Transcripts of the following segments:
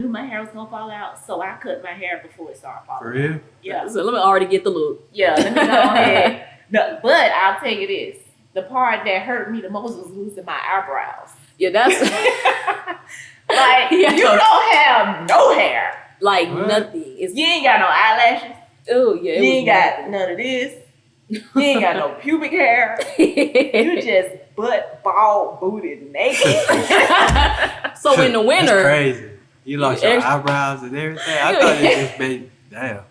knew my hair was gonna fall out, so I cut my hair before it started falling. For real? Yeah. So let me already get the look. Yeah, let me go ahead. No, but I'll tell you this. The part that hurt me the most was losing my eyebrows. Yeah, that's Like, Yeah. you don't have no hair. like What? nothing. It's You ain't got no eyelashes. oh yeah. You ain't got none of this. You ain't got no pubic hair. You just butt, bald, booted, naked. So in the That's winter, crazy. You lost your Extra- eyebrows and everything. I thought it just been damn.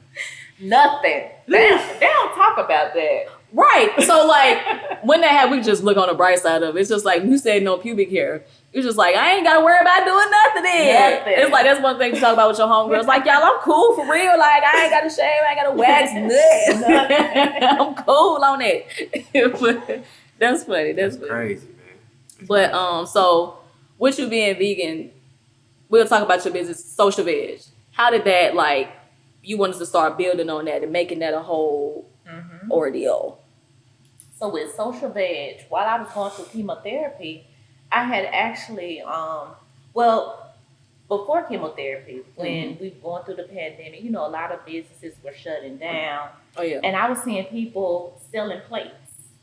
Nothing. They don't talk about that. right? So like when that happened, we just look on the bright side of it. It's just like you said, no pubic hair. It's just like I ain't gotta worry about doing nothing. Then Nothing. it's like that's one thing to talk about with your homegirls. Like y'all, I'm cool for real. Like I ain't gotta shave, I ain't gotta wax nothing. I'm cool on it. But that's funny. That's funny. Crazy, man. But so with you being vegan, we'll talk about your business, Social Veg. How did that like? You wanted to start building on that and making that a whole ordeal. So with Social Veg, while I was going through chemotherapy, I had actually, well, before chemotherapy, when we were going through the pandemic, you know, a lot of businesses were shutting down. Oh yeah. And I was seeing people selling plates.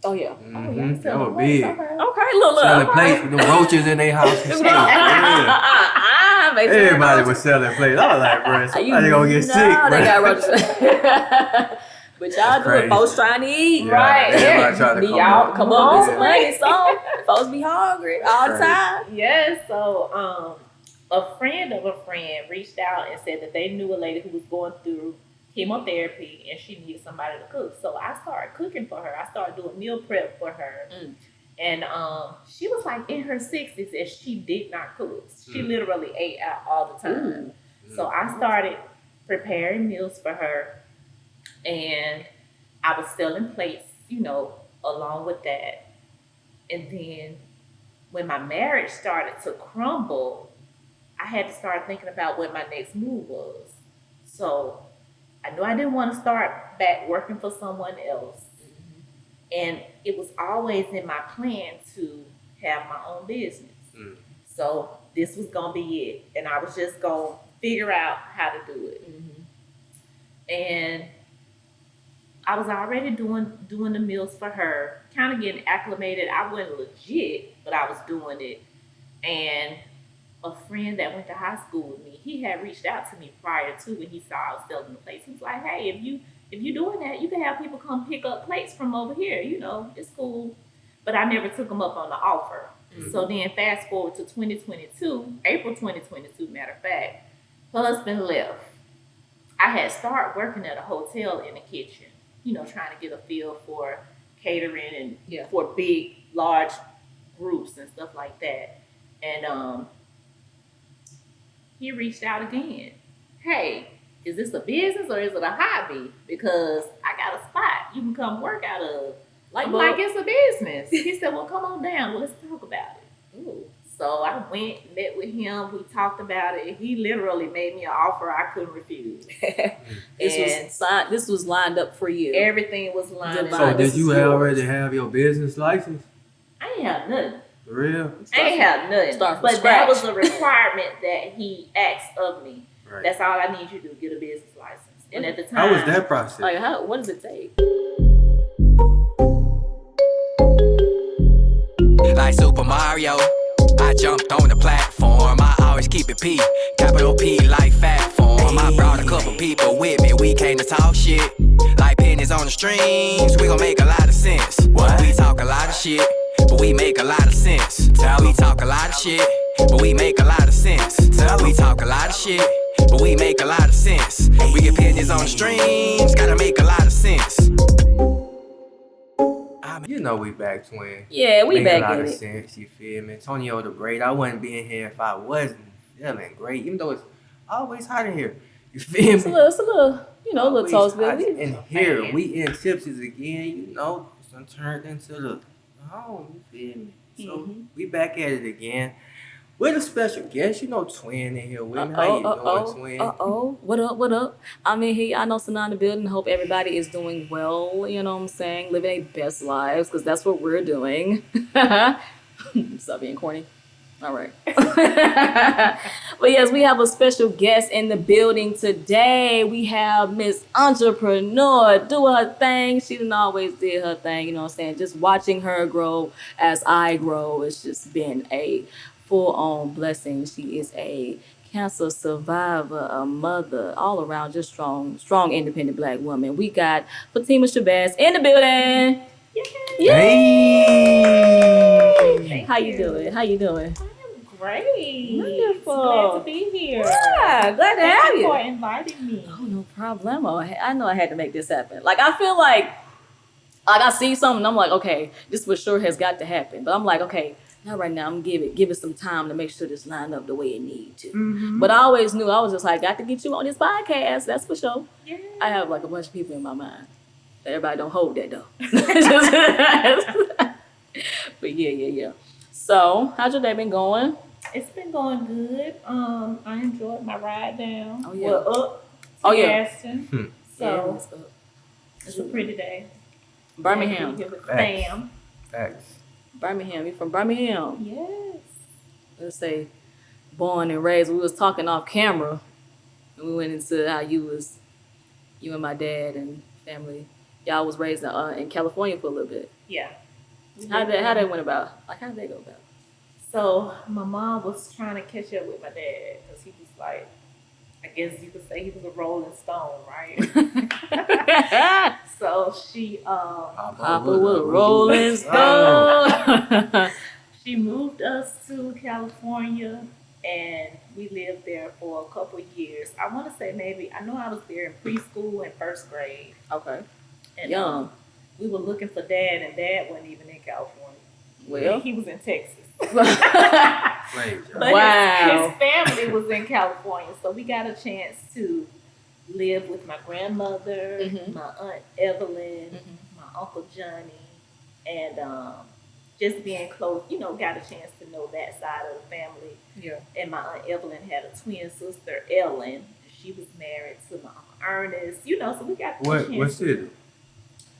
Oh yeah. Mm-hmm. That Selling was big. plates, okay. Okay, look. Selling plates with the roaches in their house and stuff. Yeah. Everybody was selling plates. I was like, bro, somebody gonna get sick, bro. They got roaches. But y'all That's do it. crazy. Folks trying to eat. Yeah, Right. everybody trying to Y'all come up with some Yeah. money, so folks be hungry all the Crazy. time. Yes, so a friend of a friend reached out and said that they knew a lady who was going through chemotherapy and she needed somebody to cook. So I started cooking for her. I started doing meal prep for her. And she was like in her 60s and she did not cook. She literally ate out all the time. So I started preparing meals for her and I was selling plates, you know, along with that. And then when my marriage started to crumble, I had to start thinking about what my next move was. So I knew I didn't want to start back working for someone else. And it was always in my plan to have my own business. So this was going to be it. And I was just going to figure out how to do it. And I was already doing the meals for her, kind of getting acclimated. I wasn't legit, but I was doing it. And a friend that went to high school with me, he had reached out to me prior to when he saw I was selling the plates. He was like, hey, if you're doing that, you can have people come pick up plates from over here. You know, it's cool. But I never took them up on the offer. So then fast forward to 2022, April 2022, matter of fact, husband left. I had started working at a hotel in the kitchen, you know, trying to get a feel for catering and for big, large groups and stuff like that. And he reached out again. Hey, is this a business or is it a hobby? Because I got a spot you can come work out of. I'm like, it's a business. He said, well, come on down. Let's talk about it. Ooh. So I went, met with him. We talked about it. He literally made me an offer I couldn't refuse. This was lined up for you. Everything was lined So up. did you already have your business license? I ain't have nothing. For real? I ain't have nothing. Start from But scratch. that was a requirement that he asked of me. Right. That's all I need you to do, get a business license. And at the time, How was that process? Like, what does it take? Like Super Mario, I jumped on the platform. I always keep it P, capital P like fat form. I brought a couple people with me, we came to talk shit. Like pennies on the strings, we gon' make a lot of sense. What? We talk a lot of shit, but we make a lot of sense. We talk a lot of shit, but we make a lot of sense. We talk a lot of shit, but we make a lot of sense. We get pennies on the strings, gotta make a lot of sense. You know we back, twin. Yeah, we Make back a lot in of it. sense, you feel me? Antonio the Great, I wouldn't be in here if I wasn't feeling great, even though it's always hot in here. You feel me? It's a little, you know, a little toast, hot baby. in here, we in Tipsy's again, you know, it's done turned into the home, you feel me? So we back at it again. With a special guest, you know, twin in here with me. How you doing, twin? What up? I'm in here. I know Sanaa in the building. Hope everybody is doing well. You know what I'm saying? Living their best lives, because that's what we're doing. Stop being corny. All right. But yes, we have a special guest in the building today. We have Miss Entrepreneur doing her thing. She didn't always did her thing, you know what I'm saying? Just watching her grow as I grow, it's just been a full-on blessing. She is a cancer survivor, a mother, all around just strong, independent Black woman. We got Fatimah Shabazz in the building. Hey. How you doing? How you doing? Great. Wonderful. Glad to be here. Yeah, glad to have Thank you you. for inviting me. Oh, no problem. I know I had to make this happen. Like, I feel like I see something and I'm like, okay, this for sure has got to happen. But I'm like, okay, not right now. I'm give it some time to make sure this line up the way it needs to. Mm-hmm. But I always knew, I was just like, got to get you on this podcast. That's for sure. Yeah. I have like a bunch of people in my mind. Everybody don't hold that though. But yeah. So, how's your day been going? It's been going good. I enjoyed my ride down. Oh, yeah. Well, up to Gaston. So it's a pretty day. Birmingham. Here with fam. Facts. Birmingham. You from Birmingham? Yes. Let's say born and raised. We was talking off camera. And we went into how you and my dad and family, y'all was raised in California for a little bit. Yeah. How that went about? Like, how did they go about? So my mom was trying to catch up with my dad because he was like, I guess you could say he was a rolling stone, right? So she Papa was a rolling stone. she moved us to California and we lived there for a couple of years. I want to say I know I was there in preschool and first grade. Okay. And, Young. We were looking for Dad and Dad wasn't even in California. Well. He was in Texas. Wait, But wow. his family was in California, so we got a chance to live with my grandmother, my Aunt Evelyn, my Uncle Johnny, and just being close, got a chance to know that side of the family. Yeah. And my Aunt Evelyn had a twin sister, Ellen. She was married to my Uncle Ernest, so we got the chance. What city?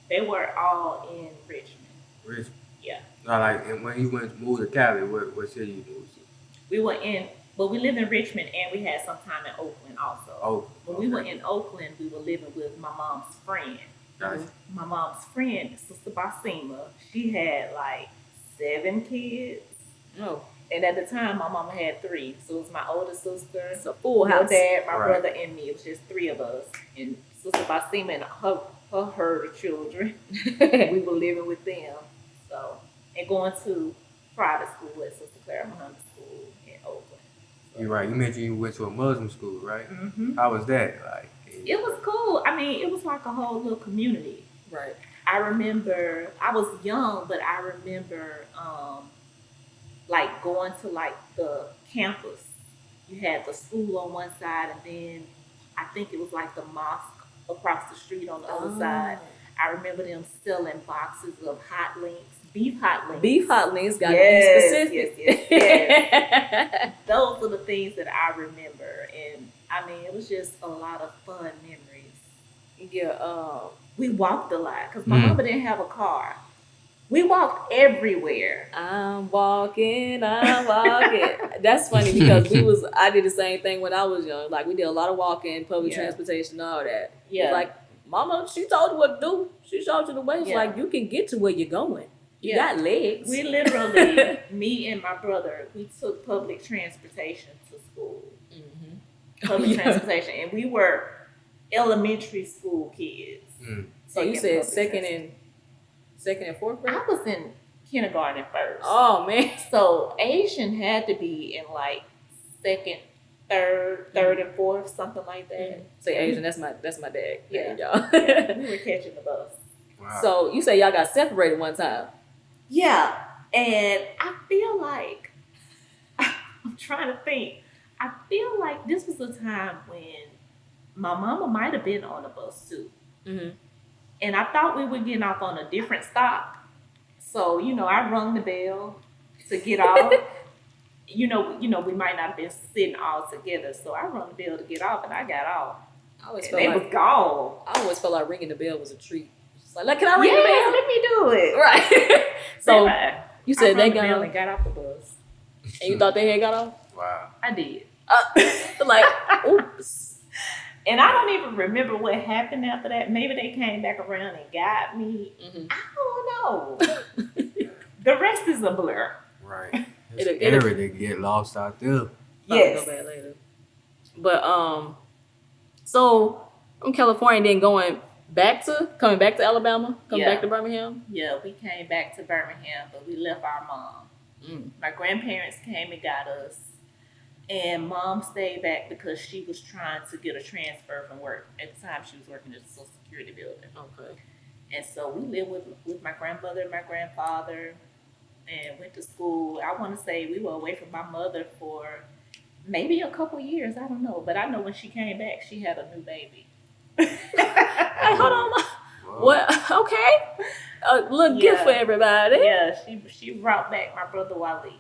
They were all in Richmond. Richmond. Yeah. No, like, and when you moved to Cali, what city you moved to? We lived in Richmond and we had some time in Oakland also. Oh. When we were in Oakland, we were living with my mom's friend. Gotcha. My mom's friend, Sister Fatimah, she had like 7 kids. Oh. And at the time, my mama had 3. So it was my older sister, It's a full my house. dad, my Right. brother, and me. It was just 3 of us. And Sister Fatimah and her herd of children, we were living with them. So, and going to private school at Sister Clara Muhammad School in Oakland. So, You're right. You mentioned you went to a Muslim school, right? Mm-hmm. How was that? Like, It was cool. I mean, it was like a whole little community. Right. I remember, I was young, but I remember like going to like the campus. You had the school on one side and then I think it was like the mosque across the street on the other side. I remember them selling boxes of hot links, beef hot links. Beef hot links got Yes, to be specific. yes. Those are the things that I remember. And I mean, it was just a lot of fun memories. Yeah. We walked a lot because my mama didn't have a car. We walked everywhere. I'm walking. That's funny because I did the same thing when I was young. Like, we did a lot of walking, public transportation, all that. Yeah. It's like, Mama, she told you what to do. She showed you the way. It's Yeah. like, you can get to where you're going. You Yeah. got legs. We literally, me and my brother, we took public transportation to school. Public transportation. And we were elementary school kids. So you taking said public second and fourth grade? I was in kindergarten first. Oh, man. So Asian had to be in like second, third and fourth, something like that. Say Asian, that's my dad. Yeah. Y'all. Yeah, we were catching the bus. wow. So you say y'all got separated one time. Yeah, and I feel like, I'm trying to think, I feel like this was a time when my mama might have been on the bus too. Mm-hmm. And I thought we were getting off on a different stop. So, I rung the bell to get off. we might not have been sitting all together. So I rung the bell to get off and I got off. I always And felt they like was gone. I always felt like ringing the bell was a treat. Just like can I ring the Yeah, bell? let me do it. Right. So Right. you said I they rung the bell got and got off the bus. And you thought they had got off? Wow. I did. Like, oops. And I don't even remember what happened after that. Maybe they came back around and got me. Mm-hmm. I don't know. The rest is a blur. Right. It's It'll- scary to get lost out there. Yes. Go back later. But so from California, then coming back to Alabama, coming back to Birmingham. Yeah, we came back to Birmingham, but we left our mom. My grandparents came and got us, and mom stayed back because she was trying to get a transfer from work. At the time, she was working at the Social Security building. Okay. And so we lived with my grandmother and my grandfather and went to school. I want to say we were away from my mother for maybe a couple years. I don't know. But I know when she came back, she had a new baby. Hey, hold on. Wow. What? Okay. Look good for everybody. Yeah, she brought back my brother Wally.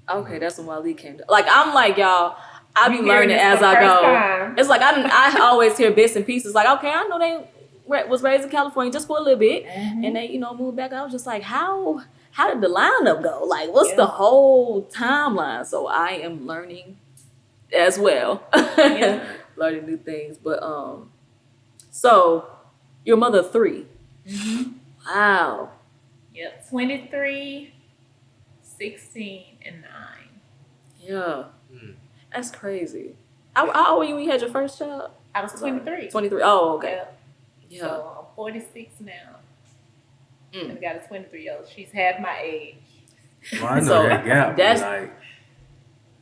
Okay, that's when Wally came to. Like, I'm like, y'all, I be You learning hearing this as for I the go. first time. It's like, I always hear bits and pieces. Like, okay, I know they was raised in California just for a little bit. Mm-hmm. And they, moved back. I was just like, how did the lineup go? Like, what's the whole timeline? So I am learning as well. Yeah. Learning new things. But, so your mother of 3. Mm-hmm. Wow. Yep, 23, 16, and 9. Yeah. Mm. That's crazy. How old were you when you had your first child? I was 23. 23. Oh, okay. Yep. Yeah. So I'm 46 now. Mm. And I got a 23-year-old. She's half my age. Well, I know So, that gap. that's- Like,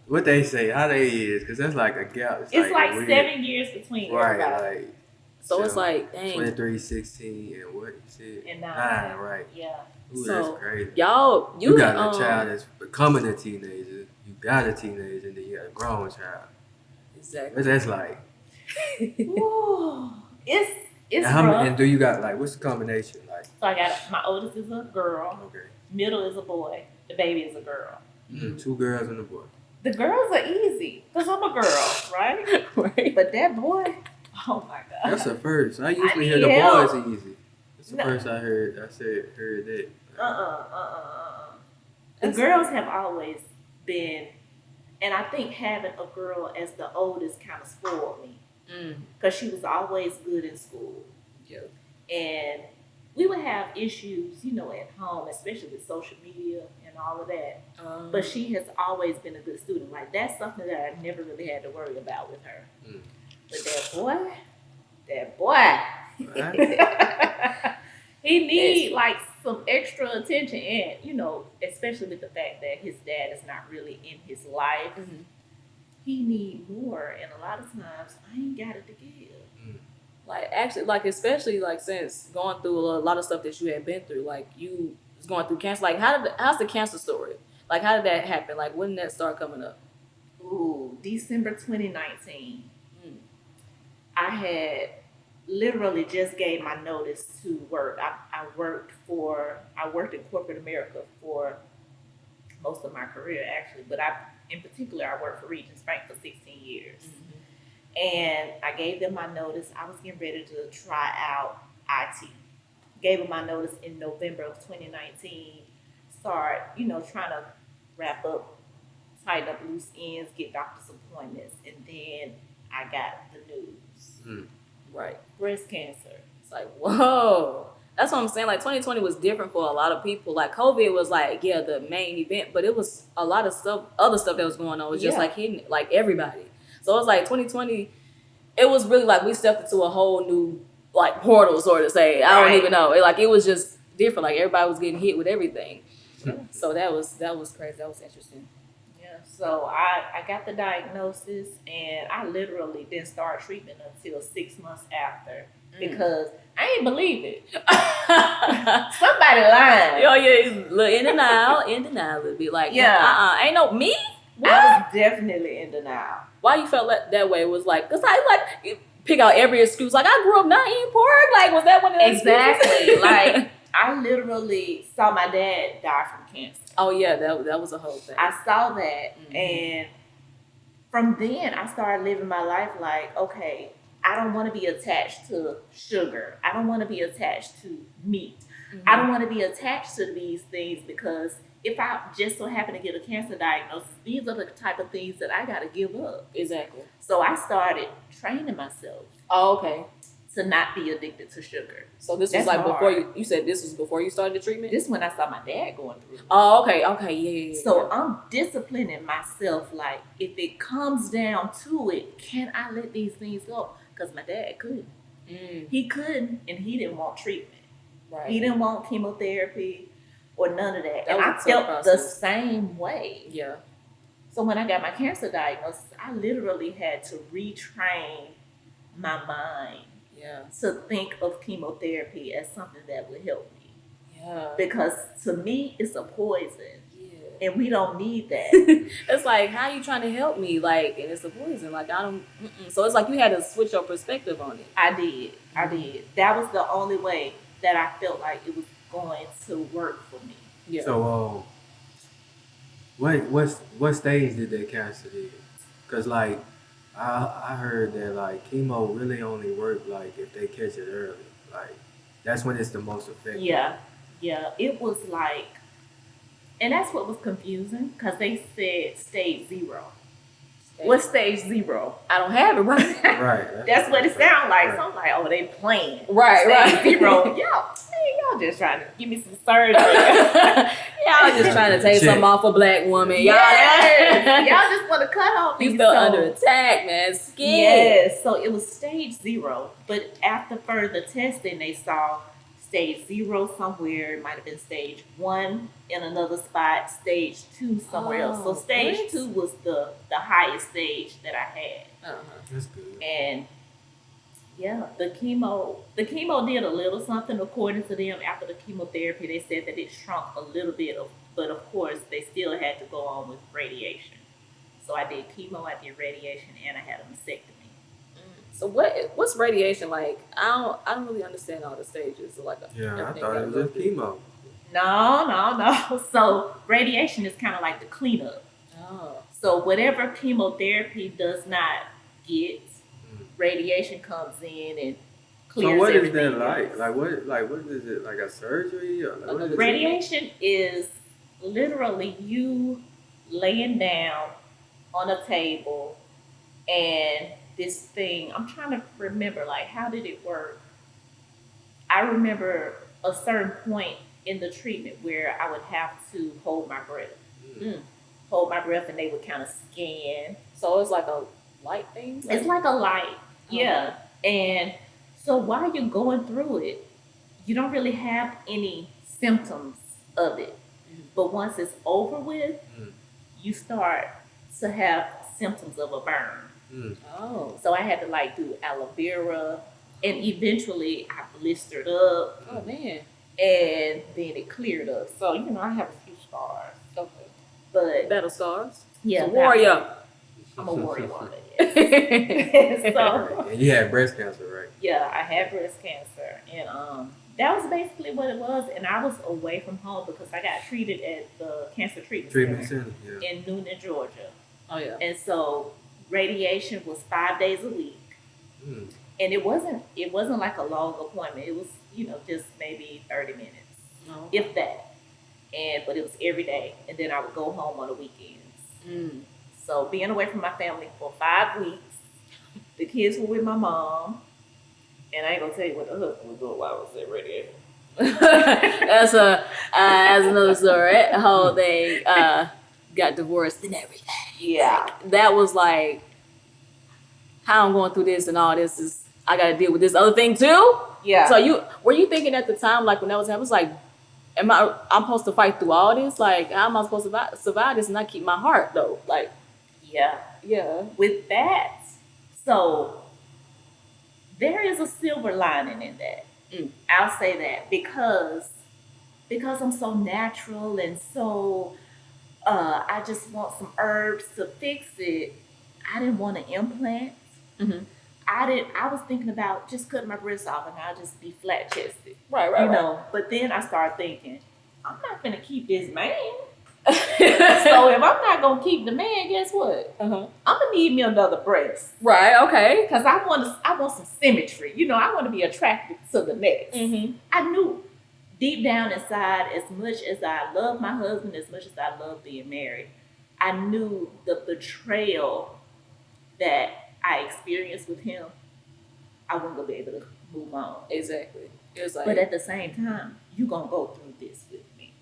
what they say, how they is, because that's like a gap. It's like weird. 7 years between Right, everybody. like. So it's like, dang. 23, 16, and what you said? And 9. 9, right. Yeah. Ooh, So, that's crazy. Y'all, You got a child that's becoming a teenager. You got a teenager, and then you got a grown child. Exactly. What's that's like? Ooh, it's And, how rough. many, and do you got, like, what's the combination? Like, So I got my oldest is a girl, okay. middle is a boy, the baby is a girl. 2 girls and a boy. The girls are easy because I'm a girl, right? Right. But that boy, oh my god, That's the first. I usually hear need the help. boys are easy. That's the No. first I heard. I heard that. The That's girls have always been, and I think having a girl as the oldest kind of spoiled me because she was always good in school. Yeah. And we would have issues, at home, especially with social media and all of that. But she has always been a good student. Like, that's something that I never really had to worry about with her. Mm. But that boy, he need like some extra attention, and especially with the fact that his dad is not really in his life, he need more. And a lot of times, I ain't got it to give. Like, actually, like, especially, like, since going through a lot of stuff that you had been through, like, you was going through cancer. Like, how's the cancer story? Like, how did that happen? Like, when did that start coming up? Ooh, December 2019. I had literally just gave my notice to work. I worked in corporate America for most of my career, actually, but in particular, I worked for Regions Bank for 16 years. And I gave them my notice. I was getting ready to try out IT. Gave them my notice in November of 2019. Start, trying to wrap up, tighten up loose ends, get doctor's appointments, and then I got the news. Right. Breast cancer. It's like, whoa. That's what I'm saying. Like, 2020 was different for a lot of people. Like, COVID was like, yeah, the main event, but it was a lot of other stuff that was going on. It was just like hitting like everybody. So it was like 2020, it was really like we stepped into a whole new like portal, sort of say. I don't even know. It was just different. Like, everybody was getting hit with everything. So that was crazy. That was interesting. Yeah. So I got the diagnosis, and I literally didn't start treatment until 6 months after because I ain't believe it. Somebody lying. Yo, yeah, look, in denial a little bit. Like, ain't no me. What? I was definitely in denial. Why you felt that way? Was like, cause I like pick out every excuse. Like, I grew up not eating pork. Like, was that one of the Exactly. excuses? Like, I literally saw my dad die from cancer. Oh yeah, that was a whole thing. I saw that, and from then I started living my life like, okay, I don't want to be attached to sugar. I don't want to be attached to meat. I don't want to be attached to these things because if I just so happen to get a cancer diagnosis, these are the type of things that I got to give up. Exactly. So I started training myself. Oh, okay. To not be addicted to sugar. So this was like before you said this was before you started the treatment? This is when I saw my dad going through it. Oh, okay, yeah. So I'm disciplining myself, like, if it comes down to it, can I let these things go? Because my dad couldn't. He couldn't, and he didn't want treatment. Right. He didn't want chemotherapy or none of that. And I felt the same way. Yeah. So when I got my cancer diagnosis, I literally had to retrain my mind. Yeah. To think of chemotherapy as something that would help me. Yeah. Because to me, it's a poison. Yeah. And we don't need that. It's like, how are you trying to help me? Like, and it's a poison. Like, I don't. So it's like you had to switch your perspective on it. I did. That was the only way that I felt like it was going to work for me. Yeah. So, what stage did that cancer did? Because like, I heard that like chemo really only work like if they catch it early. Like that's when it's the most effective. Yeah. It was like, and that's what was confusing because they said stage 0. What's stage 0? I don't have it right. Right. That's what it sounds like. Right. So I'm like, oh, they playing. Right. Stage 0. Y'all just trying to give me some surgery. Y'all just trying to take something off a black woman. Y'all just want to cut off. You still under attack, man. Scared. Yes. So it was stage 0. But after further testing, they saw stage 0 somewhere. It might have been stage 1 in another spot, stage 2 somewhere else. So stage 2 was the highest stage that I had. That's good. And yeah, the chemo did a little something according to them. After the chemotherapy, they said that it shrunk a little bit, but of course they still had to go on with radiation. So I did chemo, I did radiation, and I had a mastectomy. So what's radiation like? I don't really understand all the stages. Like I thought it was just chemo. No. So radiation is kind of like the cleanup. Oh. So whatever chemotherapy does not get, radiation comes in and clears. So what is that like? Like what is it, like a surgery or like, what is radiation is literally you laying down on a table and this thing, I'm trying to remember, like, how did it work? I remember a certain point in the treatment where I would have to hold my breath. Hold my breath and they would kind of scan. So it's like a light thing? It's like a light, yeah. And so while you're going through it, you don't really have any symptoms of it. But once it's over with, you start to have symptoms of a burn. Oh. So I had to like do aloe vera, and eventually I blistered up. Oh man. And then it cleared up. So, I have a few scars. Okay. But battle scars? Yeah. Warrior. I'm a warrior woman, yes. So, and you had breast cancer, right? Yeah, I had breast cancer. And that was basically what it was. And I was away from home because I got treated at the cancer treatment center in Noonan, Georgia. Oh yeah. And so radiation was 5 days a week. And it wasn't like a long appointment. It was, just maybe 30 minutes, if that. But it was every day. And then I would go home on the weekends. So being away from my family for 5 weeks, the kids were with my mom. And I ain't gonna tell you what the husband was doing while I was at radiation. That's another story. How they got divorced and everything. Yeah. That was like, how I'm going through this and all this is, I got to deal with this other thing too. Yeah. So were you thinking at the time, like when that was happening, was like, I'm supposed to fight through all this? Like, how am I supposed to survive this and not keep my heart though? Like, yeah. With that, so there is a silver lining in that. I'll say that because I'm so natural and so I just want some herbs to fix it. I didn't want an implant. I was thinking about just cutting my breasts off and I'll just be flat chested. Right. But then I started thinking, I'm not gonna keep this man. So if I'm not gonna keep the man, guess what? I'm gonna need me another breast. Right. Okay. Because I want some symmetry. I want to be attracted to the next. I knew deep down inside, as much as I love my husband, as much as I love being married, I knew the betrayal that I experienced with him, I wasn't gonna be able to move on. Exactly. It was like, But at the same time, you gonna go through this with me.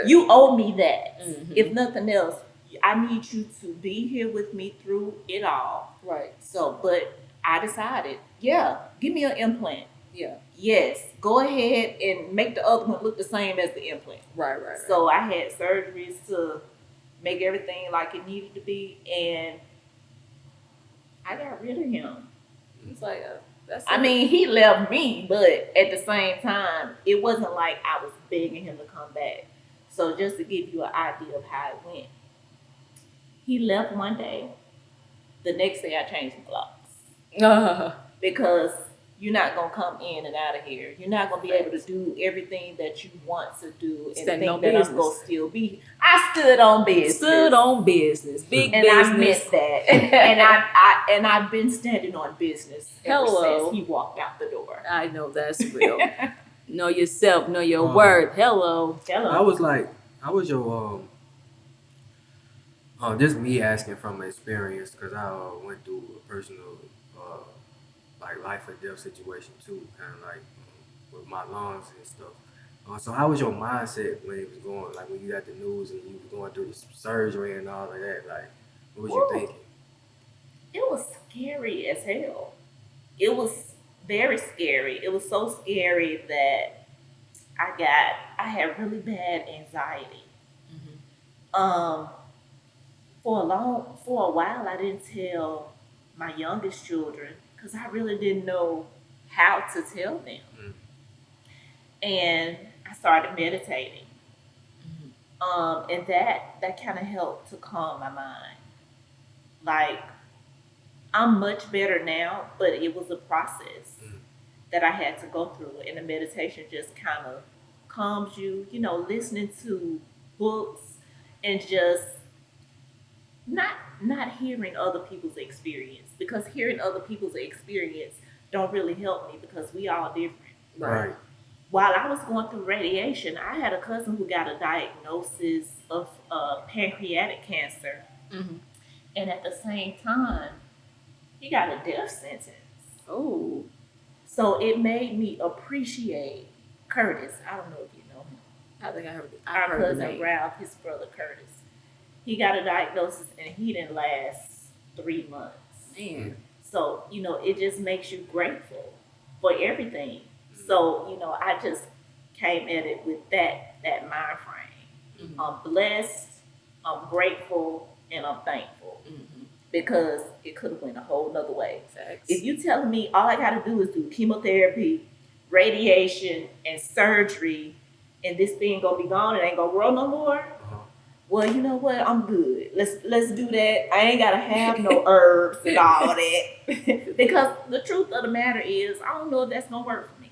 You owe me that. Mhm. If nothing else, I need you to be here with me through it all. right. So, but I decided, yeah, give me an implant. Yeah. Yes, go ahead and make the other one look the same as the implant. Right. So I had surgeries to make everything like it needed to be, and I got rid of him. It's like, that's. I mean, he left me, but at the same time, it wasn't like I was begging him to come back. So just to give you an idea of how it went, he left one day. The next day, I changed the locks because you're not gonna come in and out of here. You're not gonna be able to do everything that you want to do and Standing think on that business. I'm gonna still be. I stood on business. Stood on business, big And business. I meant that. and I've been standing on business ever Hello. since he walked out the door. I know that's real. Know yourself, know your worth. Hello. Hello. I was like, how was your this me asking from experience because I went through a personal like life or death situation too, kind of like with my lungs and stuff. So how was your mindset when it was going, like when you got the news and you was going through the surgery and all of that? Like, what was you thinking? It was scary as hell. It was very scary. It was so scary that I had really bad anxiety. For a while, I didn't tell my youngest children because I really didn't know how to tell them. And I started meditating. And that kind of helped to calm my mind. Like, I'm much better now, but it was a process that I had to go through. And the meditation just kind of calms you, listening to books and just not hearing other people's experience, because hearing other people's experience don't really help me because we all different. Right. While I was going through radiation, I had a cousin who got a diagnosis of pancreatic cancer. And at the same time, he got a death sentence. Oh. So it made me appreciate Curtis. I don't know if you know him. I think I heard it. Our cousin Ralph, his brother Curtis. He got a diagnosis and he didn't last 3 months. Man. So, it just makes you grateful for everything. So, I just came at it with that mind frame. I'm blessed, I'm grateful, and I'm thankful. Because it could have went a whole nother way. Facts. If you telling me all I got to do is do chemotherapy, radiation, and surgery, and this thing gonna be gone, it ain't gonna grow no more. Well, you know what? I'm good. Let's do that. I ain't gotta have no herbs and all that. Because the truth of the matter is, I don't know if that's gonna work for me.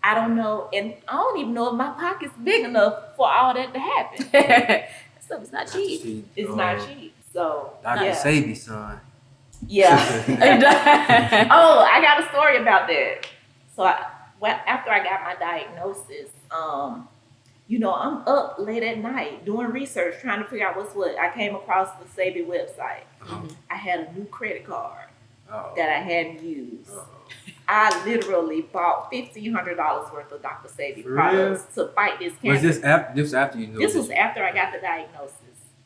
I don't know, and I don't even know if my pocket's big enough for all that to happen. Stuff is not cheap. It's not cheap. So Dr. yeah. Sadie, son. Yeah. Oh, I got a story about that. So after I got my diagnosis, I'm up late at night doing research, trying to figure out what's what. I came across the Sabi website. I had a new credit card that I hadn't used. I literally bought $1,500 worth of Dr. Sabi products to fight this cancer. Was this after you knew? This was after I got the diagnosis.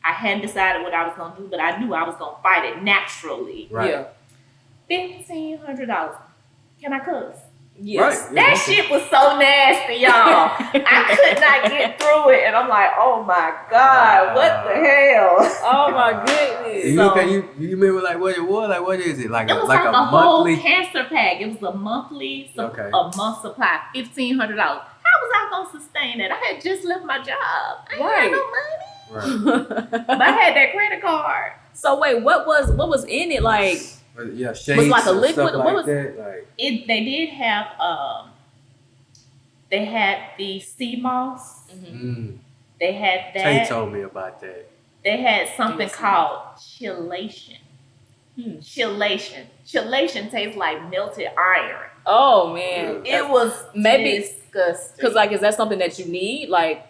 I hadn't decided what I was going to do, but I knew I was going to fight it naturally. Right. Yeah. $1,500. Can I cuss? Yes. Right. That shit was so nasty, y'all. I could not get through it, and I'm like, oh my God, what the hell? Oh my goodness. You remember like what it was? Like what is it? Like It was like like a a whole monthly. cancer pack. It was a monthly, Okay. a month supply, $1,500. How was I gonna sustain it? I had just left my job. I ain't Right. had no money. Right. But I had that credit card. So wait, what was in it? Like, Yeah, shakes like a and liquid? stuff What like was- that. Like They did have they had the sea moss. They had Tay that. told me about that. They had something Tipsy. called chillation. Chillation tastes like melted iron. oh man, It was maybe- disgusting. disgusting. Cause like, is that something that you need? Like,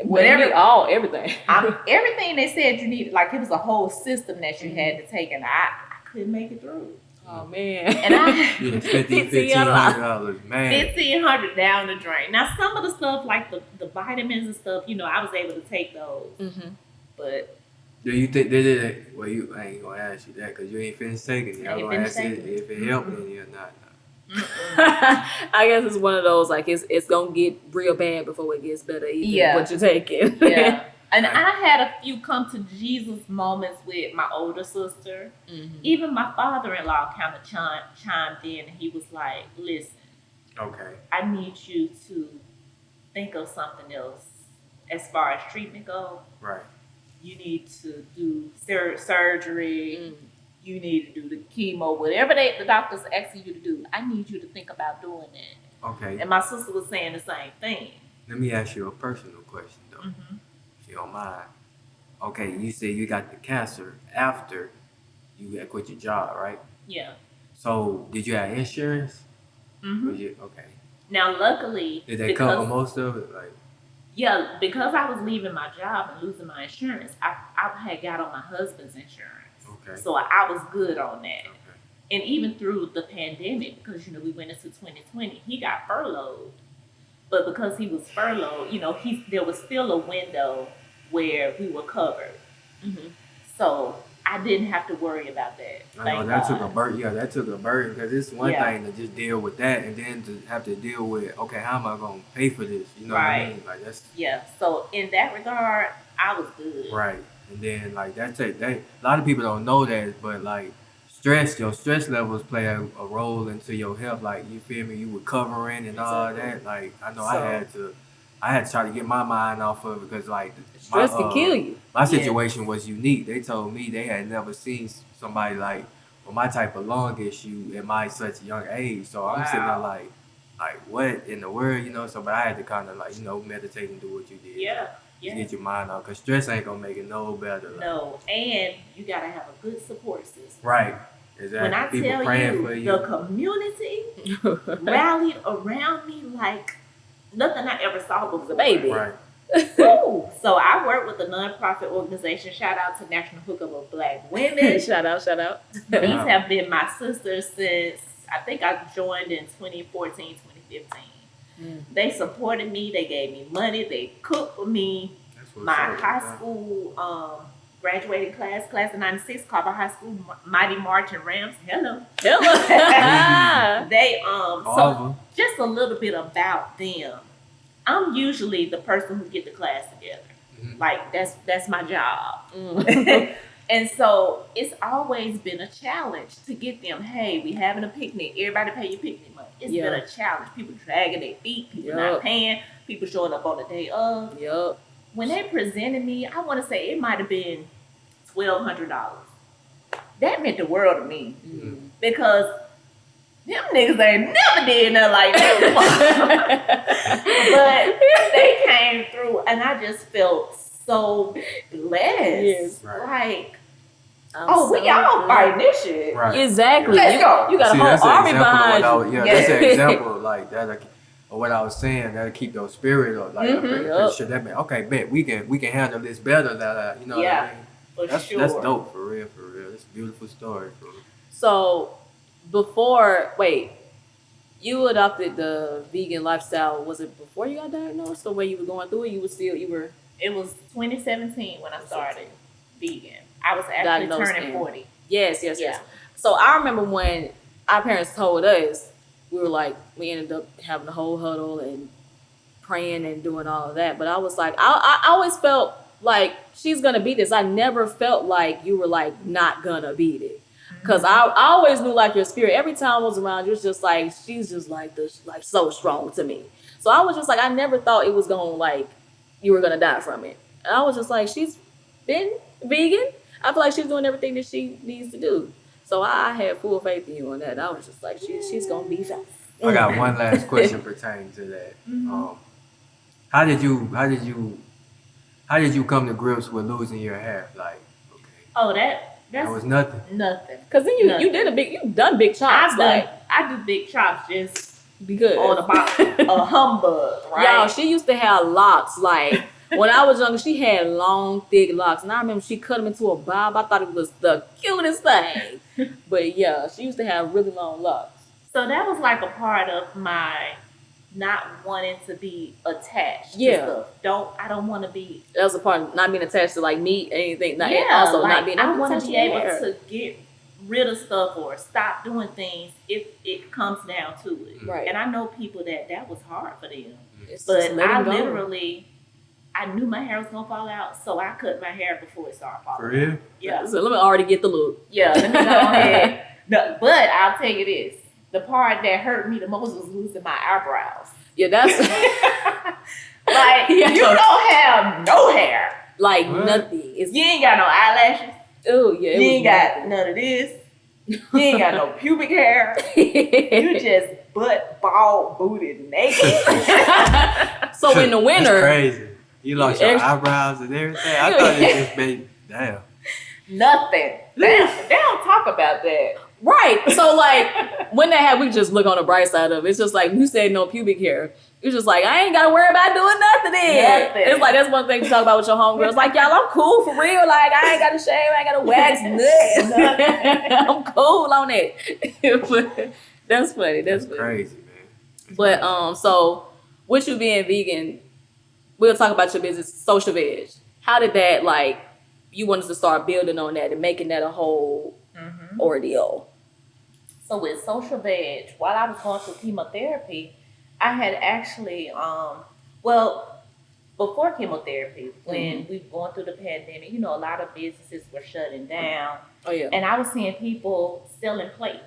Whatever. Everything. Everything they said you needed, like it was a whole system that you had to take, and I couldn't make it through. Oh man. And I $1,500, man. $1,500 down the drain. Now some of the stuff like the vitamins and stuff, you know, I was able to take those. Mm-hmm. But Do you think they did it? Well, I ain't gonna ask you that because you ain't finished taking it. I'm gonna ask you if it helped any or not. I guess it's one of those like it's gonna get real bad before it gets better. Even what you're taking. Yeah. And I had a few come to Jesus moments with my older sister. Mm-hmm. Even my father-in-law kind of chimed in, and he was like, "Listen, Okay. I need you to think of something else as far as treatment goes. Right. You need to do surgery. Mm. You need to do the chemo, whatever the doctor's asking you to do. I need you to think about doing it." Okay. And my sister was saying the same thing. Let me ask you a personal question, though, if you don't mind. Okay, you say you got the cancer after you had quit your job, right? Yeah. So, did you have insurance? Mm-hmm. Okay. Now, luckily, did they cover most of it? Like, yeah, because I was leaving my job and losing my insurance, I had got on my husband's insurance. Okay. So I was good on that. Okay. And even through the pandemic, because, you know, we went into 2020, he got furloughed. But because he was furloughed, you know, there was still a window where we were covered. Mm-hmm. So I didn't have to worry about that. I know that took a burden. Yeah, that took a burden because it's one thing to just deal with that, and then to have to deal with, okay, how am I going to pay for this? You know what I mean? Like that's So in that regard, I was good. Right, and then like that a lot of people don't know that, but like your stress levels play a role into your health. Like you feel me? You recovering and all that. Like I know I had to try to get my mind off of it because like stress can kill you. My situation was unique. They told me they had never seen somebody like with my type of lung issue at my such a young age. So I'm sitting there like what in the world, you know? So but I had to kind of like, you know, meditate and do what you did. Yeah. To get your mind off, because stress ain't gonna make it no better. Like. No, and you gotta have a good support system. Right. Exactly. When I people tell praying you, for you, the community rallied around me like nothing I ever saw before. A baby. Right. Ooh. So I work with a nonprofit organization. Shout out to National Hookup of Black Women. Shout out. These have been my sisters since I think I joined in 2014, 2015. They supported me. They gave me money. They cooked for me. My high school graduating class of 96, Carver High School, Mighty Marching Rams. Hello. They so just a little bit about them. I'm usually the person who get the class together. Mm-hmm. Like that's my job. And so it's always been a challenge to get them. Hey, we having a picnic. Everybody pay your picnic money. It's been a challenge. People dragging their feet. People not paying. People showing up on the day of. Yep. When they presented me, I want to say it might have been $1,200. That meant the world to me because them niggas ain't never did nothing like that. But they came through, and I just felt so blessed. Yes. Like, we all fighting this shit. Right. Exactly. Let's go. You got a whole army behind you. That's an example of like that. Or what I was saying, that'll keep your spirit up. Like, shit, that mean, okay, bet we can handle this better. You know what I mean? That's dope, for real. It's a beautiful story, for real. So, you adopted the vegan lifestyle. Was it before you got diagnosed, or when you were going through it? It was 2017 when I started vegan. I was actually turning 40. Yes. So I remember when our parents told us, we ended up having the whole huddle and praying and doing all of that. But I was like, I always felt like she's going to beat this. I never felt like you were like not going to beat it. Because I always knew like your spirit. Every time I was around you, it's just like, she's just like so strong to me. So I was just like, I never thought it was going to like, you were going to die from it. And I was just like, she's been vegan. I feel like she's doing everything that she needs to do. So I had full faith in you on that. I was just like, she's gonna be fine. I got one last question pertaining to that. How did you come to grips with losing your hair? Like, okay. Oh, that was nothing. Nothing. Cause then you've done big chops. I do big chops. Just Because on a humbug, right? Y'all, she used to have locks. Like when I was younger, she had long, thick locks, and I remember she cut them into a bob. I thought it was the cutest thing. But yeah, she used to have really long locks. So that was like a part of my not wanting to be attached Yeah. to stuff. I don't want to be. That was a part of not being attached to like meat, anything. Not, Yeah, also like, not being. I want to be able hair. to get rid of stuff or stop doing things if it comes down to it. Right. And I know people that was hard for them. It's But just let I 'em go. literally, I knew my hair was gonna fall out, so I cut my hair before it started falling. For real? Yeah. So let me already get the look. Yeah, let me go ahead. No, but I'll tell you this. The part that hurt me the most was losing my eyebrows. Yeah, that's Like, Yeah. you don't have no hair. like What? nothing. It's You ain't got no eyelashes. oh yeah. You ain't got none of this. You ain't got no pubic hair. You just butt, bald, booted, naked. So in the That's winter, crazy. You lost your Extra- eyebrows and everything. I thought it just made damn. Nothing. They don't talk about that. right? So like when that happened, we just look on the bright side of it. It's just like you said, no pubic hair. It's just like I ain't gotta worry about doing nothing. Then Nothing. it's like that's one thing to talk about with your homegirls. Like y'all, I'm cool for real. Like I ain't gotta shave, I ain't gotta wax nothing. I'm cool on it. But that's funny. That's funny. Crazy, man. But so with you being vegan, we'll talk about your business, Social Veg. How did that like you wanted to start building on that and making that a whole ordeal? So with Social Veg, while I was going through chemotherapy, I had actually, before chemotherapy, when we were going through the pandemic, you know, a lot of businesses were shutting down. Oh yeah. And I was seeing people selling plates.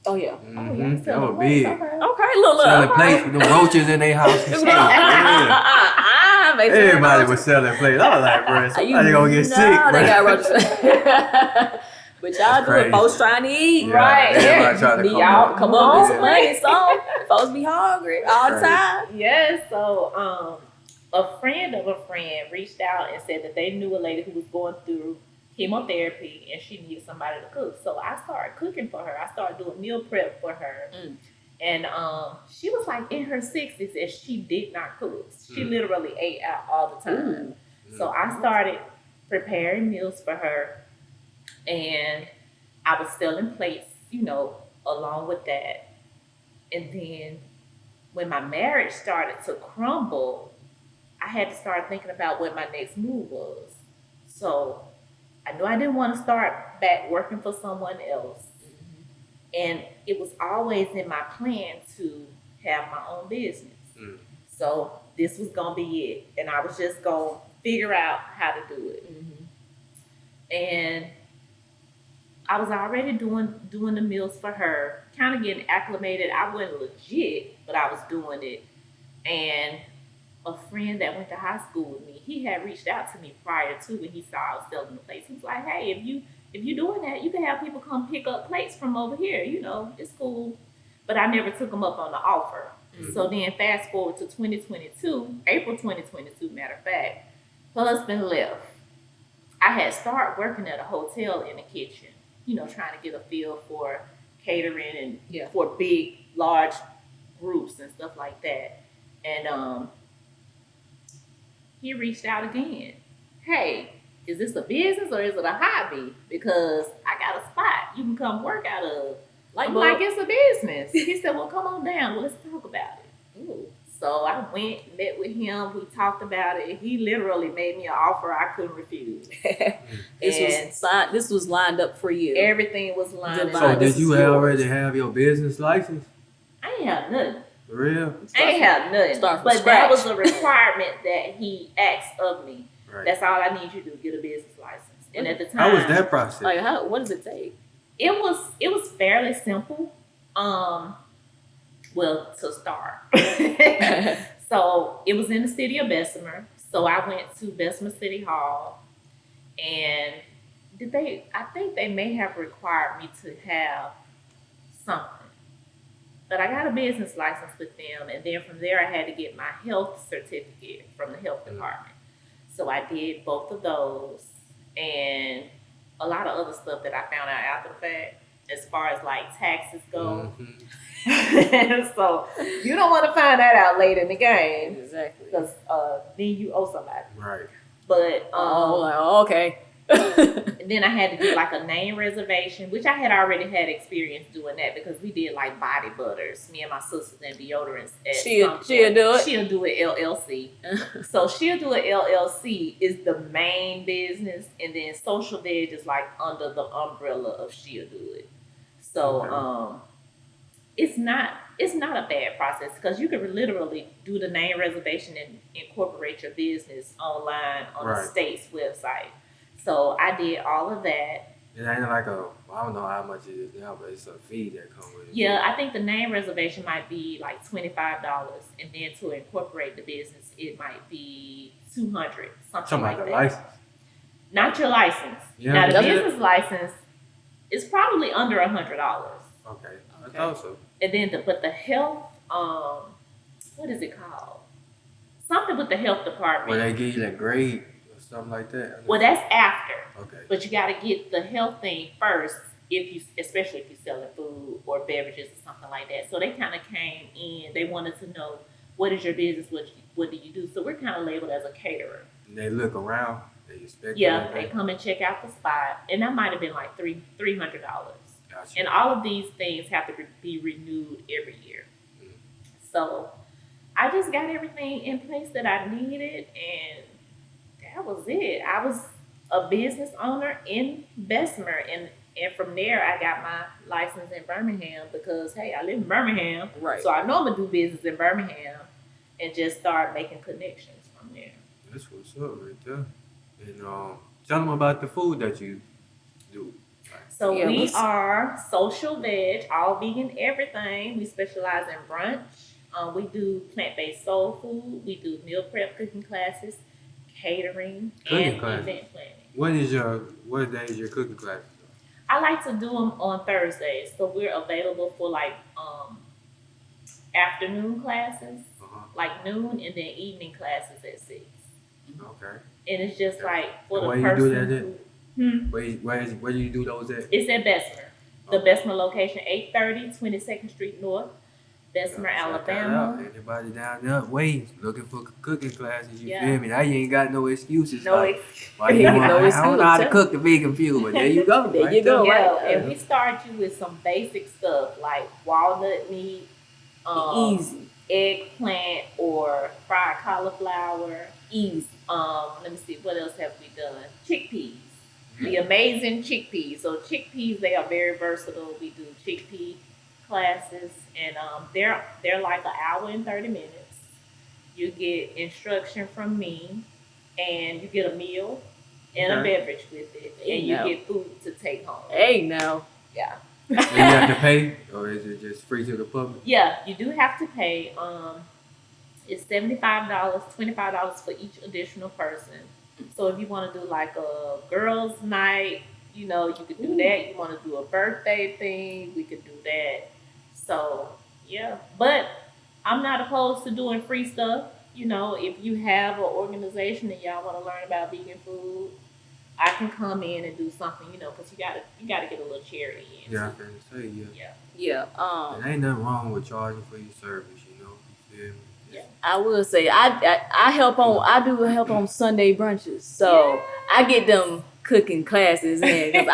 Oh yeah. Mm-hmm. That Selling was plates, big. okay. Okay, look. Selling okay. plates with the roaches in their house and stuff. Yeah. Make sure Everybody they was selling plates. I was like, bro, You somebody gonna get sick, know bro. they got roaches. But y'all do it. crazy. Folks trying to eat. Yeah, Right. everybody trying to Y'all come up with some Yeah. money, so folks be hungry all the Crazy. time. Yes, so a friend of a friend reached out and said that they knew a lady who was going through chemotherapy and she needed somebody to cook. So I started cooking for her. I started doing meal prep for her. And she was like in her 60s and she did not cook. She literally ate out all the time. So I started preparing meals for her and I was selling plates, you know, along with that. And then when my marriage started to crumble, I had to start thinking about what my next move was. So I knew I didn't want to start back working for someone else. And it was always in my plan to have my own business. So this was going to be it. And I was just going to figure out how to do it. And I was already doing the meals for her, kind of getting acclimated. I wasn't legit, but I was doing it. And a friend that went to high school with me, he had reached out to me prior to when he saw I was selling the plates. He was like, hey, if you doing that, you can have people come pick up plates from over here. You know, it's cool. But I never took them up on the offer. So then fast forward to 2022, April 2022, matter of fact, husband left. I had started working at a hotel in the kitchen, you know, trying to get a feel for catering and for big, large groups and stuff like that. And he reached out again. Hey, is this a business or is it a hobby? Because I got a spot you can come work out of. I'm like, it's a business. He said, well, come on down. Well, let's talk about it. Ooh. So I went, met with him. We talked about it. He literally made me an offer I couldn't refuse. This was lined up for you. Everything was lined up. So did you already have your business license? I ain't have nothing. For real? I ain't have nothing. Start from but scratch. that was a requirement that he asked of me. Right. That's all I need you to do, get a business license. And at the time, How was that process? Like what does it take? It was fairly simple. Well, to start. So it was in the city of Bessemer. So I went to Bessemer City Hall, and I think they may have required me to have something. But I got a business license with them, and then from there I had to get my health certificate from the health department. So I did both of those, and a lot of other stuff that I found out after the fact, as far as like taxes go. So you don't want to find that out late in the game Exactly. because then you owe somebody. Right. But okay. and then I had to do like a name reservation, which I had already had experience doing that because we did like body butters, me and my sisters, and deodorants. She'll do it. She'll do it LLC. So she'll do it LLC is the main business, and then Social Veg is like under the umbrella of she'll do it. So it's not a bad process because you can literally do the name reservation and incorporate your business online on the state's website. So I did all of that. It ain't like I don't know how much it is now, but it's a fee that comes with it. Yeah, I think the name reservation might be like $25, and then to incorporate the business, it might be $200, something like that. License. Not your license. Yeah, now the business license is probably under $100. Okay, I thought so. And then but the health, what is it called? Something with the health department. Where they give you that grade or something like that. Well, that's after. Okay. But you got to get the health thing first, especially if you're selling food or beverages or something like that. So they kind of came in. They wanted to know, what is your business? What do you do? So we're kind of labeled as a caterer. And they look around. They expect. Yeah, they come and check out the spot, and that might have been like $300. Gotcha. And all of these things have to be renewed every year. Mm-hmm. So I just got everything in place that I needed, and that was it. I was a business owner in Bessemer, and from there I got my license in Birmingham because hey, I live in Birmingham, right? So I know I'm gonna do business in Birmingham, and just start making connections from there. That's what's up right there. And tell them about the food that you do. So we are Social Veg, all vegan everything. We specialize in brunch. We do plant-based soul food. We do meal prep cooking classes, catering, and event planning. What day is your cooking classes? I like to do them on Thursdays. So we're available for like afternoon classes, like noon, and then evening classes at 6. Okay. And it's just like for the where person. You do that at? Where do you do those at? It's at Bessemer. The Bessemer location, 830 22nd Street North, Bessemer, Alabama. Anybody down there looking for cooking classes, you feel me? Now you ain't got no excuses. I don't know how to cook the vegan food, but there you go. There you go. Yeah, and we start you with some basic stuff like walnut meat, easy, eggplant or fried cauliflower. Easy. Let me see, what else have we done? Chickpeas. The amazing chickpeas. So chickpeas, they are very versatile. We do chickpea classes, and they're like an hour and 30 minutes. You get instruction from me, and you get a meal and a beverage with it, and you get food to take home. Hey, now. Yeah. And you have to pay, or is it just free to the public? Yeah, you do have to pay. It's $75, $25 for each additional person. So if you want to do like a girls' night, you could do that. You want to do a birthday thing, we could do that. So, yeah. But I'm not opposed to doing free stuff. If you have an organization and y'all want to learn about vegan food, I can come in and do something, because you gotta get a little charity in. Yeah, I can say, yeah. Yeah. There ain't nothing wrong with charging for your service, you feel me? Yeah. I will say I do help on Sunday brunches, so I get them cooking classes in.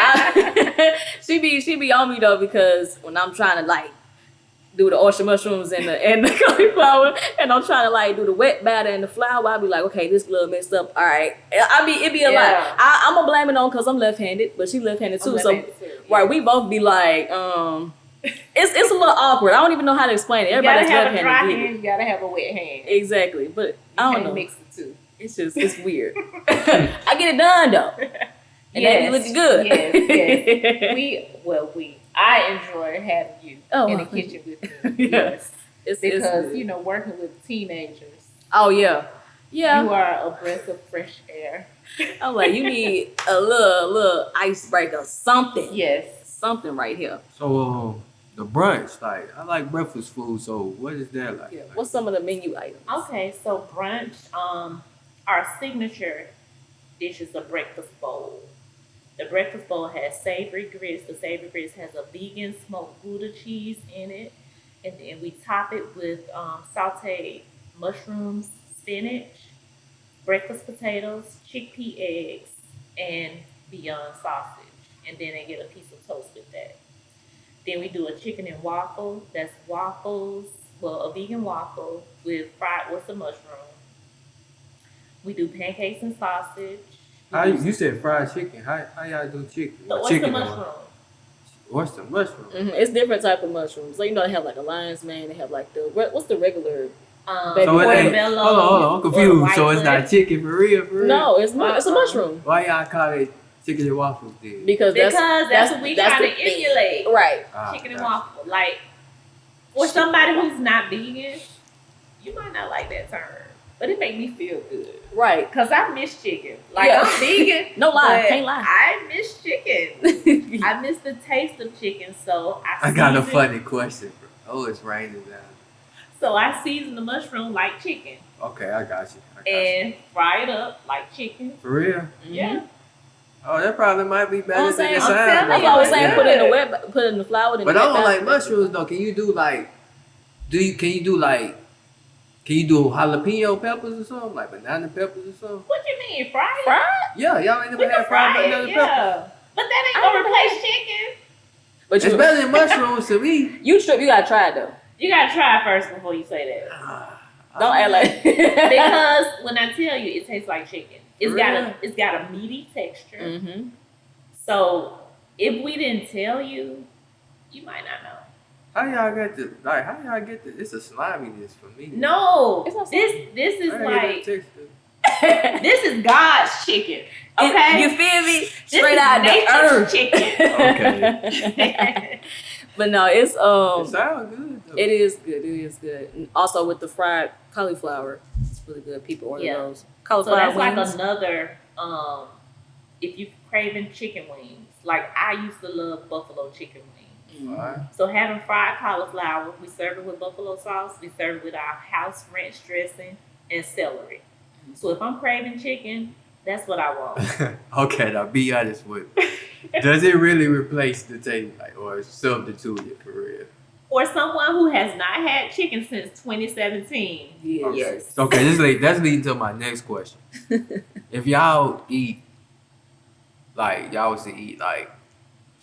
She be on me though, because when I'm trying to like do the oyster mushrooms and the cauliflower, and I'm trying to like do the wet batter and the flour, I be like, okay, this a little messed up. All right, it be a lot. I'm gonna blame it on because I'm left-handed, but she left-handed too. Right, we both be like, it's a little awkward. I don't even know how to explain it. Everybody's left-handed. You gotta have a dry hand. You gotta have a wet hand. Exactly, but I don't know. Mix the two. It's weird. I get it done though, and they be looking good. Yes. I enjoy having you in the kitchen with me. Yes, because working with teenagers. Oh yeah. You are a breath of fresh air. I'm like, you need a little icebreaker, something. Yes, something right here. So the brunch, like I like breakfast food. So what is that like? Yeah. What's some of the menu items? Okay, so brunch. Our signature dish is a breakfast bowl. The breakfast bowl has savory grits. The savory grits has a vegan smoked Gouda cheese in it. and then we top it with sauteed mushrooms, spinach, breakfast potatoes, chickpea eggs, and Beyond sausage. And then they get a piece of toast with that. Then we do a chicken and waffle. That's waffles, well, a vegan waffle with fried oyster mushroom. We do pancakes and sausage. How you said fried chicken? How y'all do chicken? The oyster Chicken mushroom. Oyster mushroom. It's different type of mushrooms. So you know they have like a lion's mane. They have like the what's the regular? Baby So it ain't, portobello. hold on, I'm confused. So it's white not chicken for real, for real? No, it's a mushroom Why y'all call it chicken and waffles then? because Because that's what we trying the to thing. emulate. Right. Chicken and waffle. Like, for somebody who's not vegan, you might not like that term. But it make me feel good. Right. Because I miss chicken. Like, Yeah. I'm vegan. No lie, but can't lie. I miss chicken. I miss the taste of chicken, so I got a season- funny question. Oh, it's raining down. So I season the mushroom like chicken Okay, I got you. and fry it up like chicken. For real? Mm-hmm. Yeah. Oh, that probably might be better I'm than saying, it I'm sounds. telling That's you, why I was Yeah. saying put it in the wet, put it in the flour. Then But I the don't wet like batter. mushrooms though. Can you do jalapeno peppers or something? Like banana peppers or something? What you mean, fry it? Fried? Yeah, y'all ain't We never can had fried fry banana it, peppers. yeah. But that ain't gonna replace chicken. But It's you better than mushrooms to me. you gotta try it though. You gotta try it first before you say that. Don't act like Because when I tell you, it tastes like chicken. Really? It's got a meaty texture. Mm-hmm. So if we didn't tell you, you might not know. How y'all get the it's a sliminess for me. No, It's not this is I ain't like get that texture. this is God's chicken. Okay, You feel me? This Straight is out the nature's earth. chicken. Okay. But no, it's It sounds good though. it is good. It is good. And also with the fried cauliflower, it's really good. People order Yeah. those So cauliflower that's wings. like another. If you're craving chicken wings, like I used to love buffalo chicken wings. Alright. So having fried cauliflower, we serve it with buffalo sauce. We serve it with our house ranch dressing and celery. So if I'm craving chicken, that's what I want. Okay, now be honest with me. Does it really replace the taste, like, or substitute it for real? For someone who has not had chicken since 2017, Yeah. Okay. yes. Okay, that's leading to my next question. If y'all eat, like, y'all was to eat, like,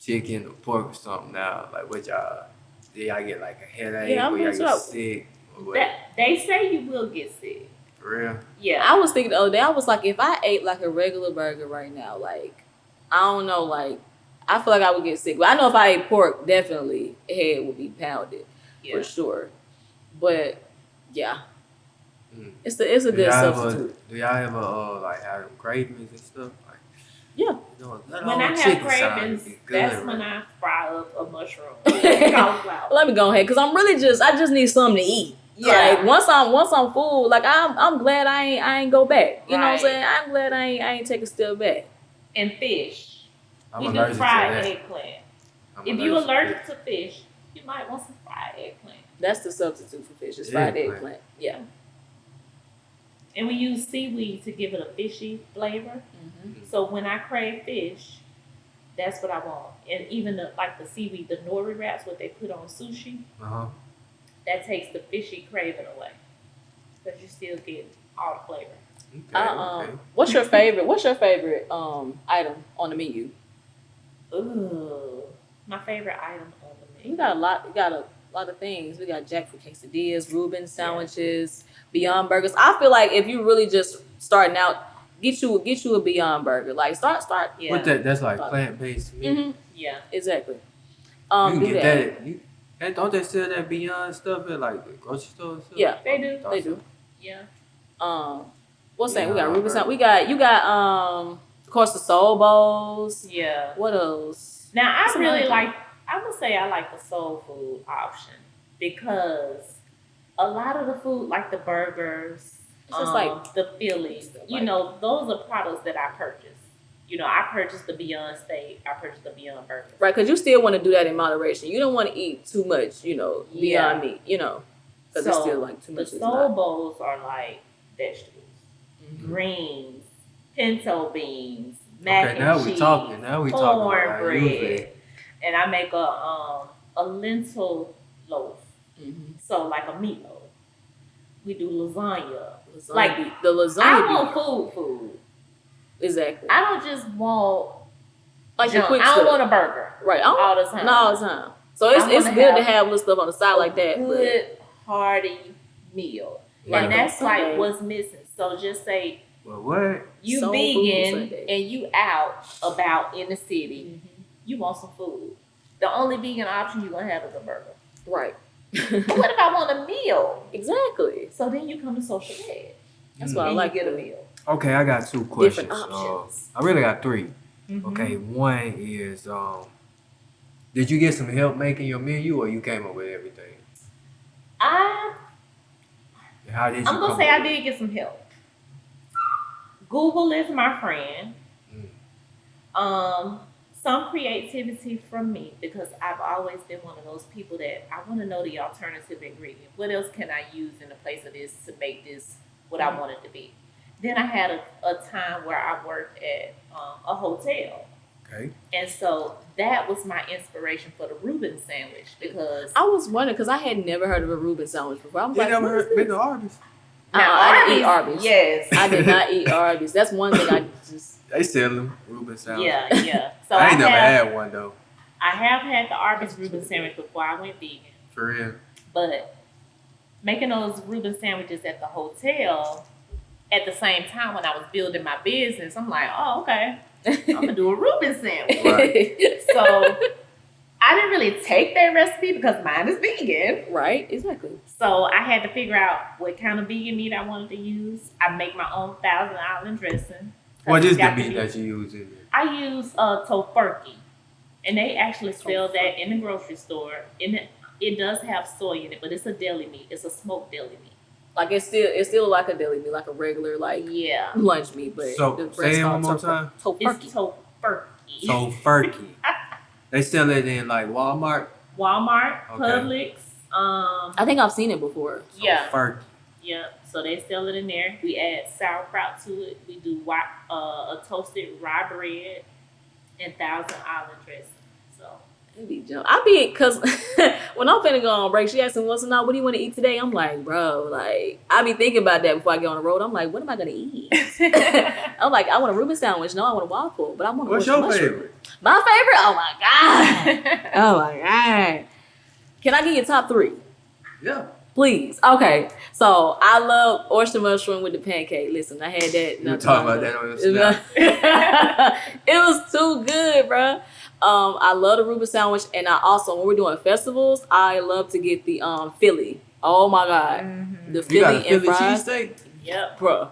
chicken or pork or something now, like, what y'all, do y'all get, like, a headache Yeah, I'm or y'all pretty get sure. sick? Or what? That they say you will get sick. For real? Yeah. I was thinking the other day, I was like, if I ate like a regular burger right now, like, I don't know, like, I feel like I would get sick. But I know if I ate pork, definitely head would be pounded Yeah. for sure. But yeah, Mm. it's a good substitute. Do y'all ever, like, have them cravings and stuff? Like, Yeah. you know, that When old I have chicken sound cravings, be good, that's when right? I fry up a mushroom, cauliflower. Let me go ahead, cause I'm really I just need something to eat. Yeah. Like once I'm full, like I'm glad I ain't go back. You know what I'm Right. saying? I'm glad I ain't take a step back. And fish. I'm We do allergic to fried that. eggplant. I'm If you're to allergic to fish, you might want some fried eggplant. That's the substitute for fish. It's fried Eggplant. eggplant. Yeah. And we use seaweed to give it a fishy flavor. Mm-hmm. So when I crave fish, that's what I want. And even like the seaweed, the nori wraps, what they put on sushi, Uh-huh. that takes the fishy craving away. Because you still get all the flavor. Okay, okay. What's your favorite item on the menu? Ooh. My favorite item on the menu. We got a lot of things. We got jackfruit quesadillas, Reuben sandwiches, Beyond Burgers. I feel like if you really just starting out, get you a Beyond Burger. Like start. Yeah. What that's like plant-based meat? Mm-hmm. Yeah. Exactly. You can Do get that. that. And don't they sell that Beyond stuff at like the grocery store and stuff? Yeah, They do. They do. Yeah. What's that? We got Beyond Reuben Burger. sandwich. You got of course the soul bowls. Yeah. What else? Now I Some really other like. I would say I like the soul food option because a lot of the food, like the burgers, It's just like the Phillies, you know, those are products that I purchase. You know, I purchased the Beyond Steak. I purchased the Beyond Burger. right, because you still want to do that in moderation. You don't want to eat too much, Beyond Yeah. meat, because it's still like too The much. is soul not. bowls are like vegetables, Mm-hmm. greens, pinto beans, mac Okay, and now cheese, we talking. Now we talking about how you cornbread, feel. and I make a lentil loaf. So like a meatloaf. We do lasagna. Like the lasagna. I want food. Exactly. I don't just want like the quick I don't stuff. want a burger. Right. All the time. Not all the time. So it's good to have little stuff on the side like that. Good hearty meal. Like and that's Sunday. like what's missing. So just say Well, what? you Soul vegan food and you out about in the city, you want some food. The only vegan option you're gonna have is a burger. Right. But what if I want a meal? Exactly. So then you come to social ed. That's why I And like you get a the meal. Okay, I got 2 questions. different options. I really got 3. Okay, one is did you get some help making your menu or you came up with everything? And how did you I'm gonna come say up I with did get some help. Google is my friend. Some creativity from me because I've always been one of those people that I want to know the alternative ingredient. What else can I use in the place of this to make this what I want it to be? Then I had a time where I worked at a hotel. Okay. And so that was my inspiration for the Reuben sandwich because I was wondering because I had never heard of a Reuben sandwich before. I was You like, never what is been this? to Arby's? I didn't eat Arby's. Yes. I did not eat Arby's. That's one thing I just. They sell them Reuben sandwiches. Yeah. So I ain't never had one though. I have had the Arby's Reuben sandwich before I went vegan. For real. But making those Reuben sandwiches at the hotel at the same time when I was building my business, I'm like, oh, okay. I'm gonna do a Reuben sandwich. Right. So I didn't really take that recipe because mine is vegan. Right, exactly. So I had to figure out what kind of vegan meat I wanted to use. I make my own Thousand Island dressing. What is the meat that you use in there? I use tofurkey, and they actually sell that in the grocery store. And it does have soy in it, but it's a deli meat. It's a smoked deli meat. Like it's still like a deli meat, like a regular Yeah, lunch meat, but So, the say it rest one more time. Tofurkey. it's tofurkey. Tofurkey. They sell it in like Walmart. Walmart, Okay. Publix. I think I've seen it before. Yeah. Tofurkey. Yeah, so they sell it in there. We add sauerkraut to it. We do a toasted rye bread and Thousand Island dressing. So I be because when I'm finna go on break, she asks me once in a while, "What do you want to eat today?" I'm like, bro, like I be thinking about that before I get on the road. I'm like, what am I gonna eat? I'm like, I want a Reuben sandwich. No, I want a waffle, but I want. What's your favorite? My favorite? Oh my god! Oh my god! Can I give you a top 3? Yeah. Please. Okay. So I love oyster mushroom with the pancake. Listen, I had that. You were talking about that on your snap. It was too good, bro. I love the Reuben sandwich, and I also when we're doing festivals, I love to get the Philly. Oh my god, the You Philly got a and Philly fries. cheesesteak? yep. Bro.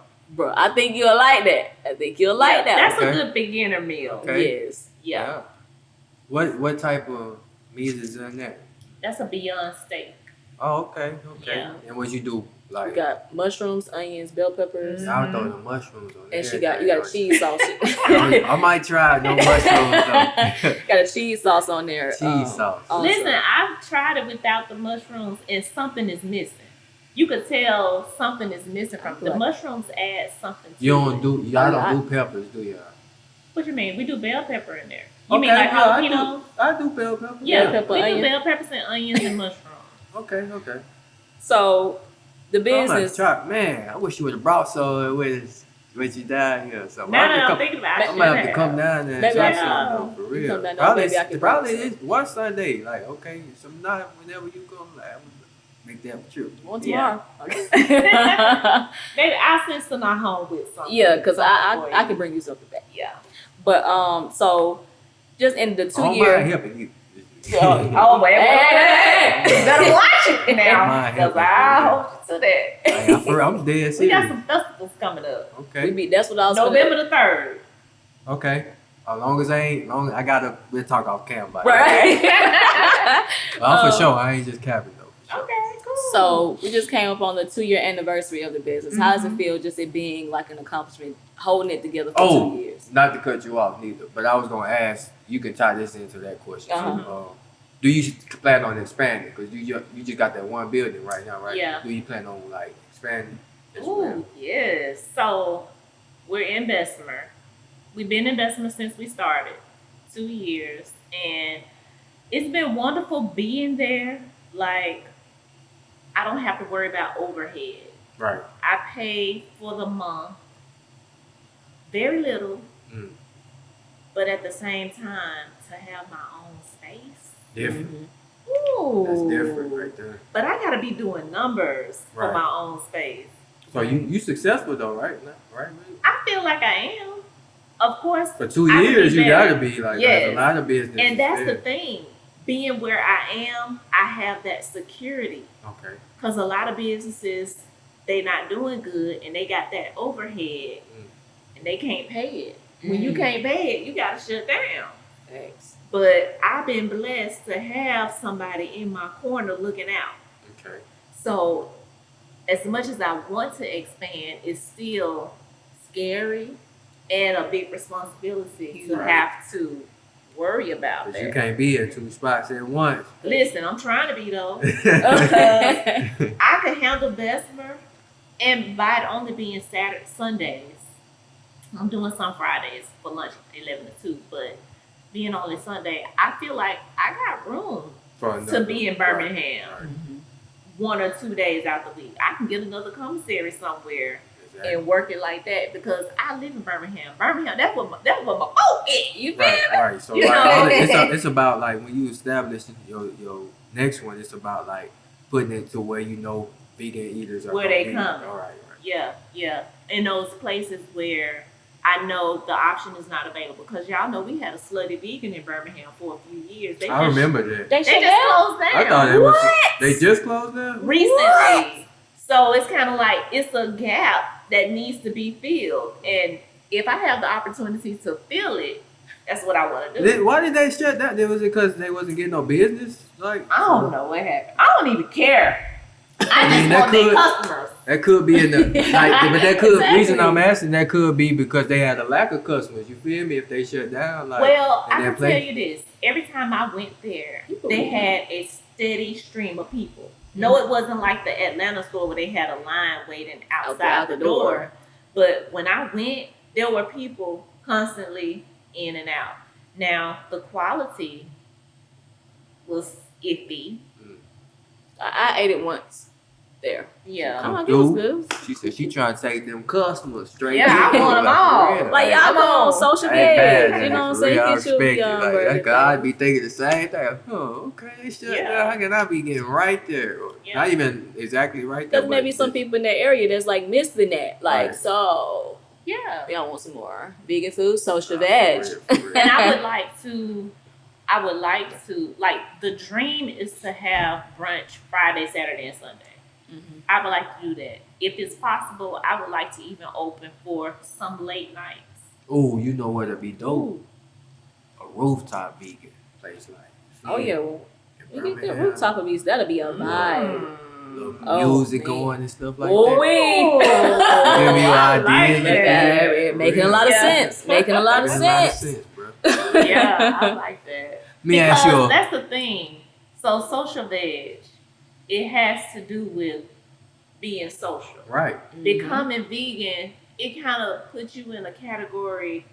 I think you'll like that. I think you'll like that. That's Okay. a good beginner meal. Okay. Yes. Yeah. What type of meat is in there? That's a Beyond steak. Oh, okay. Yeah. And what you do? We Like, got mushrooms, onions, bell peppers, I'll throw the mushrooms on there. and you got a cheese sauce. I might try no mushrooms though. Got a cheese sauce on there. Cheese sauce. also. Listen, I've tried it without the mushrooms, and something is missing. You could tell something is missing from the Like- mushrooms. Add something. To You it. don't do y'all don't do peppers, do y'all? What you mean? We do bell pepper in there. You mean Okay, like yeah, jalapeno? I do bell pepper. Yeah, Bell pepper, we onion. do bell peppers and onions and mushrooms. Okay. So the I'm like, business. Chuck, man, I wish you would have brought some with you down here. So Now that I'm thinking about it, I'm gonna have to come down there and Maybe try I should. something though, for You real. come down there, Probably, maybe I can probably bring it's one Sunday. Like, okay, some night whenever you come, like, I'm gonna make that trip. One Yeah. tomorrow. Maybe I'll send Sanaa home with something. Yeah, because Something for I you. can bring you something back. Yeah. But so just in the 2 I don't years. mind helping you. Oh, wait. You better watch it now. My Because help. I hold you to that. I'm dead We got serious. some festivals coming up. Okay. That's what I was November the 3rd. Okay. As long as I gotta, we'll talk off camera about Right. it. I'm for sure. I ain't just capping though. For sure. Okay, cool. So we just came up on the 2-year anniversary of the business. How does it feel just it being like an accomplishment, holding it together for 2 years? Not to cut you off neither, but I was gonna ask. You can tie this into that question. Uh-huh. Do you plan on expanding? Because you just got that one building right now, right? Yeah. Do you plan on like expanding? as Ooh, well? yes. So we're in Bessemer. We've been in Bessemer since we started, 2 years, and it's been wonderful being there. Like I don't have to worry about overhead. Right. I pay for the month very little, but at the same time, to have my own space. Different. Ooh. That's different right there. But I gotta be doing numbers for my own space. So you successful though, right? Right. I feel like I am. Of course. For 2 years, you gotta be like yes. a lot of business. And that's the thing. Being where I am, I have that security. Okay. Because a lot of businesses, they not doing good, and they got that overhead, and they can't pay it. When you can't pay it, you gotta shut down. Thanks. But I've been blessed to have somebody in my corner looking out. Okay. So, as much as I want to expand, it's still scary and a big responsibility to have to worry about that. You can't be in 2 spots at once. Listen, I'm trying to be though. I could handle Bessemer, and by it only being Sundays. I'm doing some Fridays for lunch, 11 to 2, but being only Sunday, I feel like I got room to be in Birmingham 1 or 2 days out the week. I can get another commissary somewhere and work it like that because I live in Birmingham. That's what my boat is. You feel me? Right. So it's about like when you establish your next one, it's about like putting it to where you know vegan eaters are where they come. All right. Yeah. In those places where I know the option is not available because y'all know we had a slutty vegan in Birmingham for a few years. I remember that. They just closed down. I thought they just closed down recently. What? So it's kind of like it's a gap that needs to be filled, and if I have the opportunity to fill it, that's what I want to do. Why did they shut down? Was it because they wasn't getting no business? Like I don't know what happened. I don't even care. I just want their customers. That could be in the like, but that could reason I'm asking that could be because they had a lack of customers. You feel me? If they shut down, like well, I can tell you this: every time I went there, they had a steady stream of people. No, it wasn't like the Atlanta store where they had a line waiting outside the door. But when I went, there were people constantly in and out. Now the quality was iffy. I ate it once there. Yeah. I'm like, it was good. She said she trying to take them customers straight. Yeah, I want them all. Like y'all go on social media, you know what I'm saying? Get you like, I'd be thinking the same thing. Oh, okay, they shut down. How can I be getting right there? Yeah. Not even exactly right there. Because maybe some people in that area that's like missing that. Like, right. So yeah. We all want some more vegan food, social veg. For real. And I would like to, like, the dream is to have brunch Friday, Saturday, and Sunday. Mm-hmm. I would like to do that. If it's possible, I would like to even open for some late nights. Oh, you know what would be dope? Ooh. A rooftop vegan place like. Oh yeah, we get the rooftop of these. That'll be a vibe. Music going and stuff like that. Give me an idea. Making a lot of sense. Making a lot of sense, bro. Yeah, I like that. Me ask you. That's the thing. So social veg, it has to do with being social. Right. Becoming vegan, it kind of puts you in a category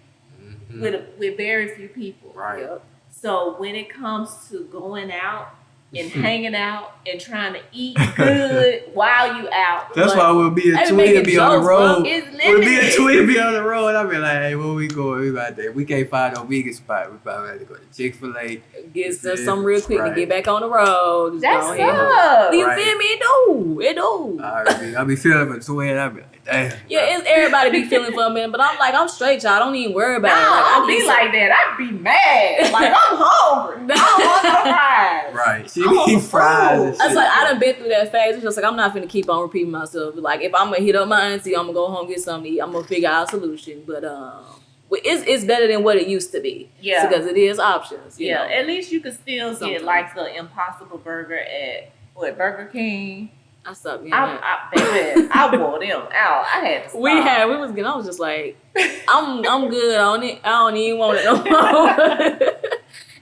with very few people. Right. Yep. So when it comes to going out and hanging out and trying to eat good while you out. That's why we'll be a twin be on the road. We'll be a twin be on the road. I'll be like, hey, where we going? We about there. We can't find no vegan spot. We probably have to go to Chick-fil-A. Get some real quick and get back on the road. Just that's up. You feel me? It do. I'll be feeling for twin. I'll be like, damn. Yeah, everybody be feeling for a minute, but I'm like, I'm straight, y'all. Don't even worry about it. Like, I'll be like that. I'd be mad. Like, I'm hungry. I don't want no fries. Right. She be fries and shit. I was like, I done been through that phase. It's just like, I'm not finna keep on repeating myself. Like, if I'm gonna hit up my auntie, I'm gonna go home, get something to eat. I'm gonna figure out a solution. But it's better than what it used to be. Yeah. Because it is options. You know? At least you could still get like the Impossible Burger at Burger King. I stopped getting I wore them out. I had to stop. I was just like, I'm good on it. I don't even want it no more.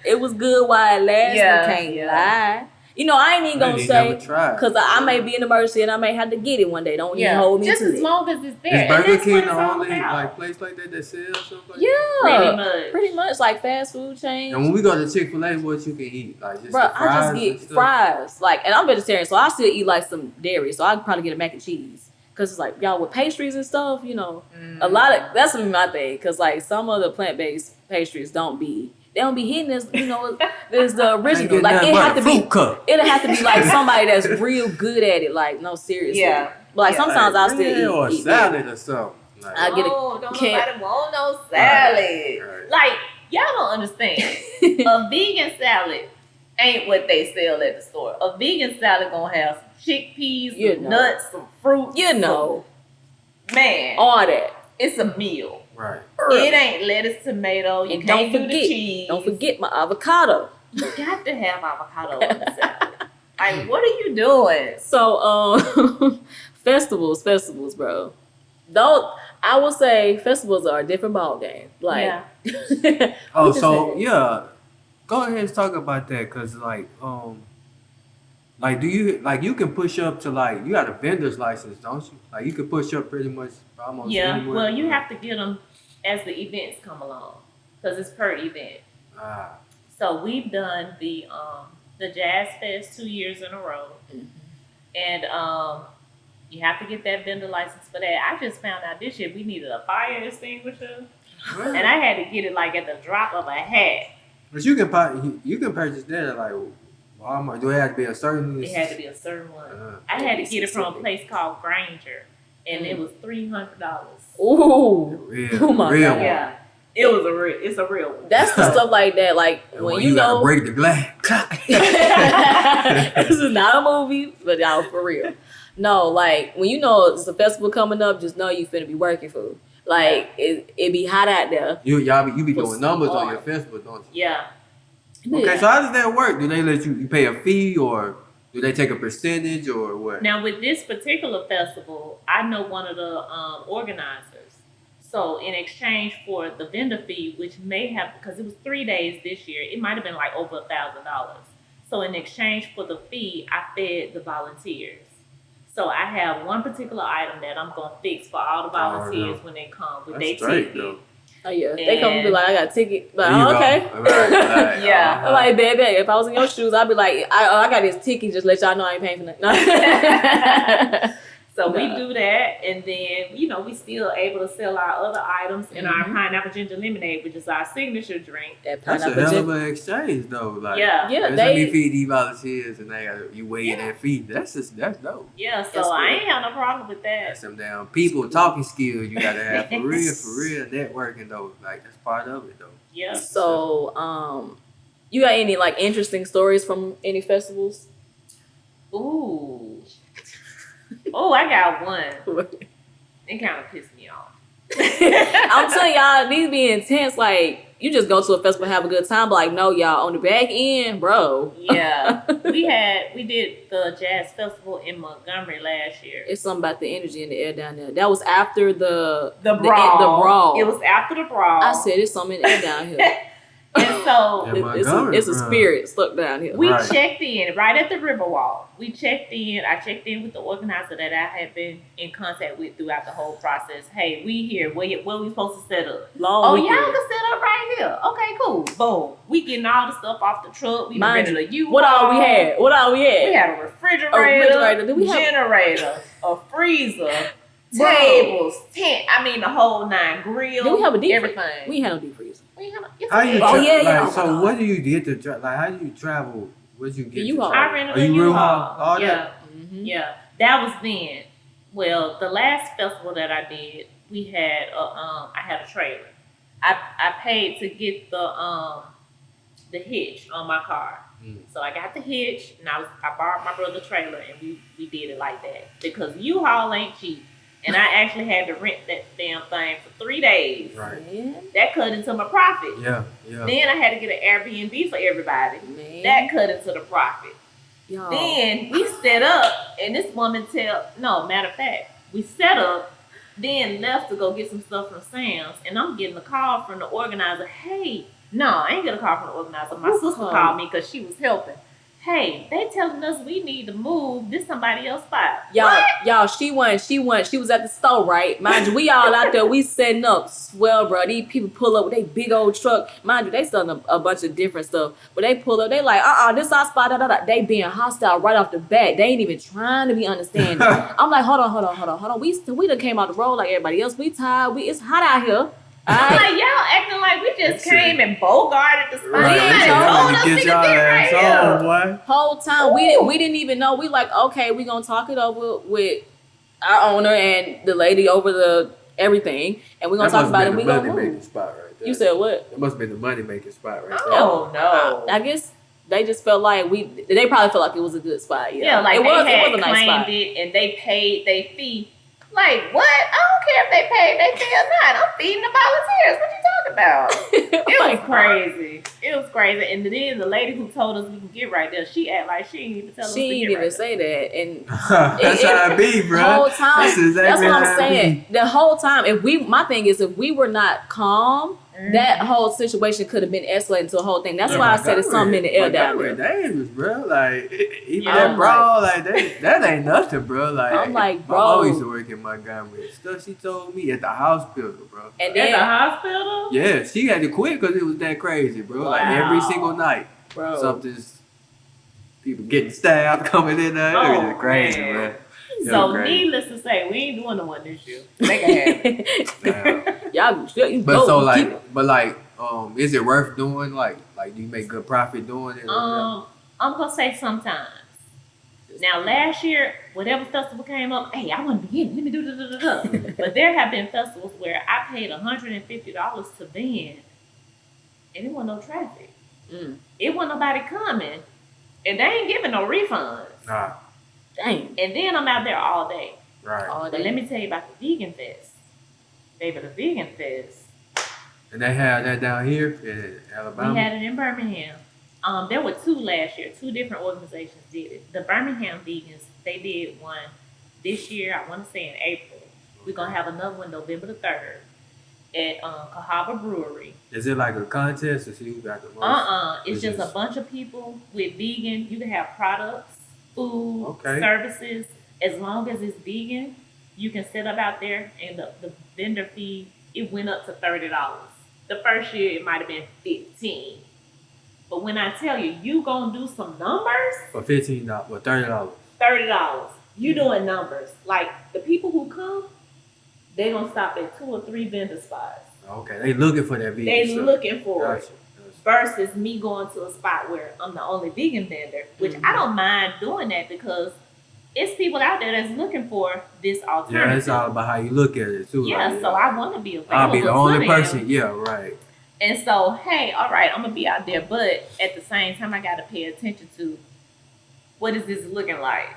It was good while it lasted. Can't lie. You know, I ain't even gonna say because I may be in emergency and I may have to get it one day. Don't even hold me just to as it. long as it's there. Is Burger King the the only like place like that sells something? Yeah, pretty much like fast food chains. And when we go to Chick-fil-A, what you can eat? Like just Bro, the fries I just get fries. Like, and I'm vegetarian, so I still eat like some dairy. So I could probably get a mac and cheese. Cause it's like y'all with pastries and stuff, you know, a lot of that's my thing. Cause like some of the plant-based pastries don't be hitting as you know as the original. Like it have to be, it'll have to be like somebody that's real good at it. Like no, seriously. Yeah. But like sometimes I still eat salad or something. Like, I get don't nobody want no salad. Right. Like y'all don't understand. A vegan salad ain't what they sell at the store. A vegan salad gonna have some chickpeas, some nuts, some fruit. Man, all that. It's a meal. Right. It ain't lettuce, tomato. You can't do the cheese. Don't forget my avocado. You got to have avocado on the salad. Like, what are you doing? So, festivals, bro. Though I will say festivals are a different ball game. Like, Go ahead and talk about that, cause do you can push up to you got a vendor's license, don't you? Like you can push up pretty much almost anywhere. Well, you have to get them as the events come along, cause it's per event. So we've done the Jazz Fest 2 years in a row, and you have to get that vendor license for that. I just found out this year we needed a fire extinguisher, and I had to get it like at the drop of a hat. But you can purchase that at Walmart. Do it have to be a certain? It had to be a certain one. I had to get it from a place called Granger, and it was $300. Ooh, oh my God! Yeah, it's a real one. That's the stuff like that. Like when you gotta break the glass. This is not a movie, but y'all for real. No, like when you know it's a festival coming up, just know you finna be working for. Like it be hot out there. You be doing numbers on your festival, don't you? Yeah. Okay, so how does that work? Do they let you pay a fee, or do they take a percentage, or what? Now with this particular festival, I know one of the organizers. So in exchange for the vendor fee, which may have, because it was 3 days this year, it might have been like over $1,000. So in exchange for the fee, I fed the volunteers. So I have one particular item that I'm gonna fix for all the volunteers when they come with their ticket. Though. Oh yeah, they come and be like, I got a ticket. Like, okay. Right. Yeah. I'm like, baby, if I was in your shoes, I'd be like, I got this ticket. Just let y'all know I ain't paying for nothing. So we do that, and then we still able to sell our other items in our pineapple ginger lemonade, which is our signature drink. That's a hell of an exchange, though. Like, they feed these volunteers, and you weigh that fee. That's dope. Yeah, so I ain't have no problem with that. That's some damn people talking skills you gotta have for real networking though. Like that's part of it though. Yeah. So, you got any interesting stories from any festivals? Ooh. Oh, I got one. It kind of pissed me off. I'm telling y'all, these be intense. Like, you just go to a festival, have a good time, but no, y'all, on the back end, bro. Yeah. We did the Jazz Festival in Montgomery last year. It's something about the energy in the air down there. That was after the brawl. The brawl. It was after the brawl. I said, it's something in the air down here. And so it's a spirit stuck down here. We checked in right at the Riverwalk. I checked in with the organizer that I had been in contact with throughout the whole process. Hey, we here. Where we supposed to set up? Y'all can set up right here. Okay, cool. Boom. We getting all the stuff off the truck. We rented a U-Haul. What all we had? We had a refrigerator. Generator, a freezer, tables, tent. I mean the whole 9. Grill. Did we have a deep everything? We had no deep freezer. So what do you get to how do you travel? What you get? I rented a U-Haul. Yeah. That was then. Well, the last festival that I did, we had I had a trailer. I paid to get the hitch on my car. So I got the hitch, and I borrowed my brother's trailer, and we did it like that because U-Haul ain't cheap. And I actually had to rent that damn thing for 3 days. Right. That cut into my profit. Yeah. Then I had to get an Airbnb for everybody. Man. That cut into the profit. Yo. Then we set up, and this woman matter of fact, we set up, then left to go get some stuff from Sam's, and I'm getting a call from the organizer. Hey, no, I ain't get a call from the organizer. My sister called me because she was helping. hey, they telling us we need to move. This somebody else's spot. Y'all, she was at the store, right? Mind you, we all out there, we setting up. Swell, bro. These people pull up with their big old truck. Mind you, they selling a bunch of different stuff. But they pull up, they like, this our spot, They being hostile right off the bat. They ain't even trying to be understanding. I'm like, hold on. We done came out the road like everybody else. We tired. It's hot out here. I'm like, y'all acting like we just came and bogarted the spot. Right. Told us Get to y'all get ass right on, here. boy. Whole time we didn't even know. We like, okay, we gonna talk it over with our owner and the lady over the everything, and we gonna talk about it. We gonna move. Spot right there. You said what? It must have been the money making spot right there. Oh no! I guess they just felt like they probably felt like it was a good spot. Yeah, like it was had a nice claimed spot. it and they paid their fee. Like what? I don't care if they paid their fee or not. I'm feeding the volunteers. What you talking about? It was crazy. It was crazy. And then the lady who told us we can get right there, she act like she didn't even tell us. She didn't even say that, and that's how I be, bro. The whole time, exactly that's what I'm saying. The whole time, my thing is, if we were not calm, that whole situation could have been escalated to a whole thing. That's why I said it's something in the air down there. Dangerous, bro. Like even that brawl, like that ain't nothing, bro. Like I'm like, bro. My mom used to work in Montgomery. Stuff she told me at the hospital, bro. And at the hospital? Yeah, she had to quit because it was that crazy, bro. Wow. Like every single night, bro. Something's people getting stabbed coming in there. It was crazy, man. man. So needless to say, we ain't doing the one this year. Make it happen. Y'all, is it worth doing? Like, do you make good profit doing it? I'm gonna say sometimes. Now, last year, whatever festival came up, hey, I want to be in. Let me do da. But there have been festivals where I paid $150 to vend, and it wasn't no traffic. It wasn't nobody coming, and they ain't giving no refunds. Nah. Dang. And then I'm out there all day. Right. But let me tell you about the Vegan Fest. Baby, the Vegan Fest. And they had that down here in Alabama? We had it in Birmingham. There were 2 last year. 2 different organizations did it. The Birmingham Vegans, they did one this year, I want to say in April. We're going to have another one November the 3rd at Cahaba Brewery. Is it like a contest to see who got the most? It's just a bunch of people with vegan. You can have products, food, services. As long as it's vegan, you can set up out there, and the vendor fee, it went up to $30. The first year, it might have been $15. But when I tell you, you gonna do some numbers for $15 or $30. $30. You doing numbers. Like the people who come, they gonna stop at 2 or 3 vendor spots. Okay, they looking for that vegan. They looking for gotcha. it. Versus me going to a spot where I'm the only vegan vendor, which I don't mind doing that because it's people out there that's looking for this alternative. Yeah, it's all about how you look at it too. Yeah, like, so I want to be available. I'll be the only person. Them. Yeah, right. And so, hey, all right, I'm gonna be out there, but at the same time, I gotta pay attention to what is this looking like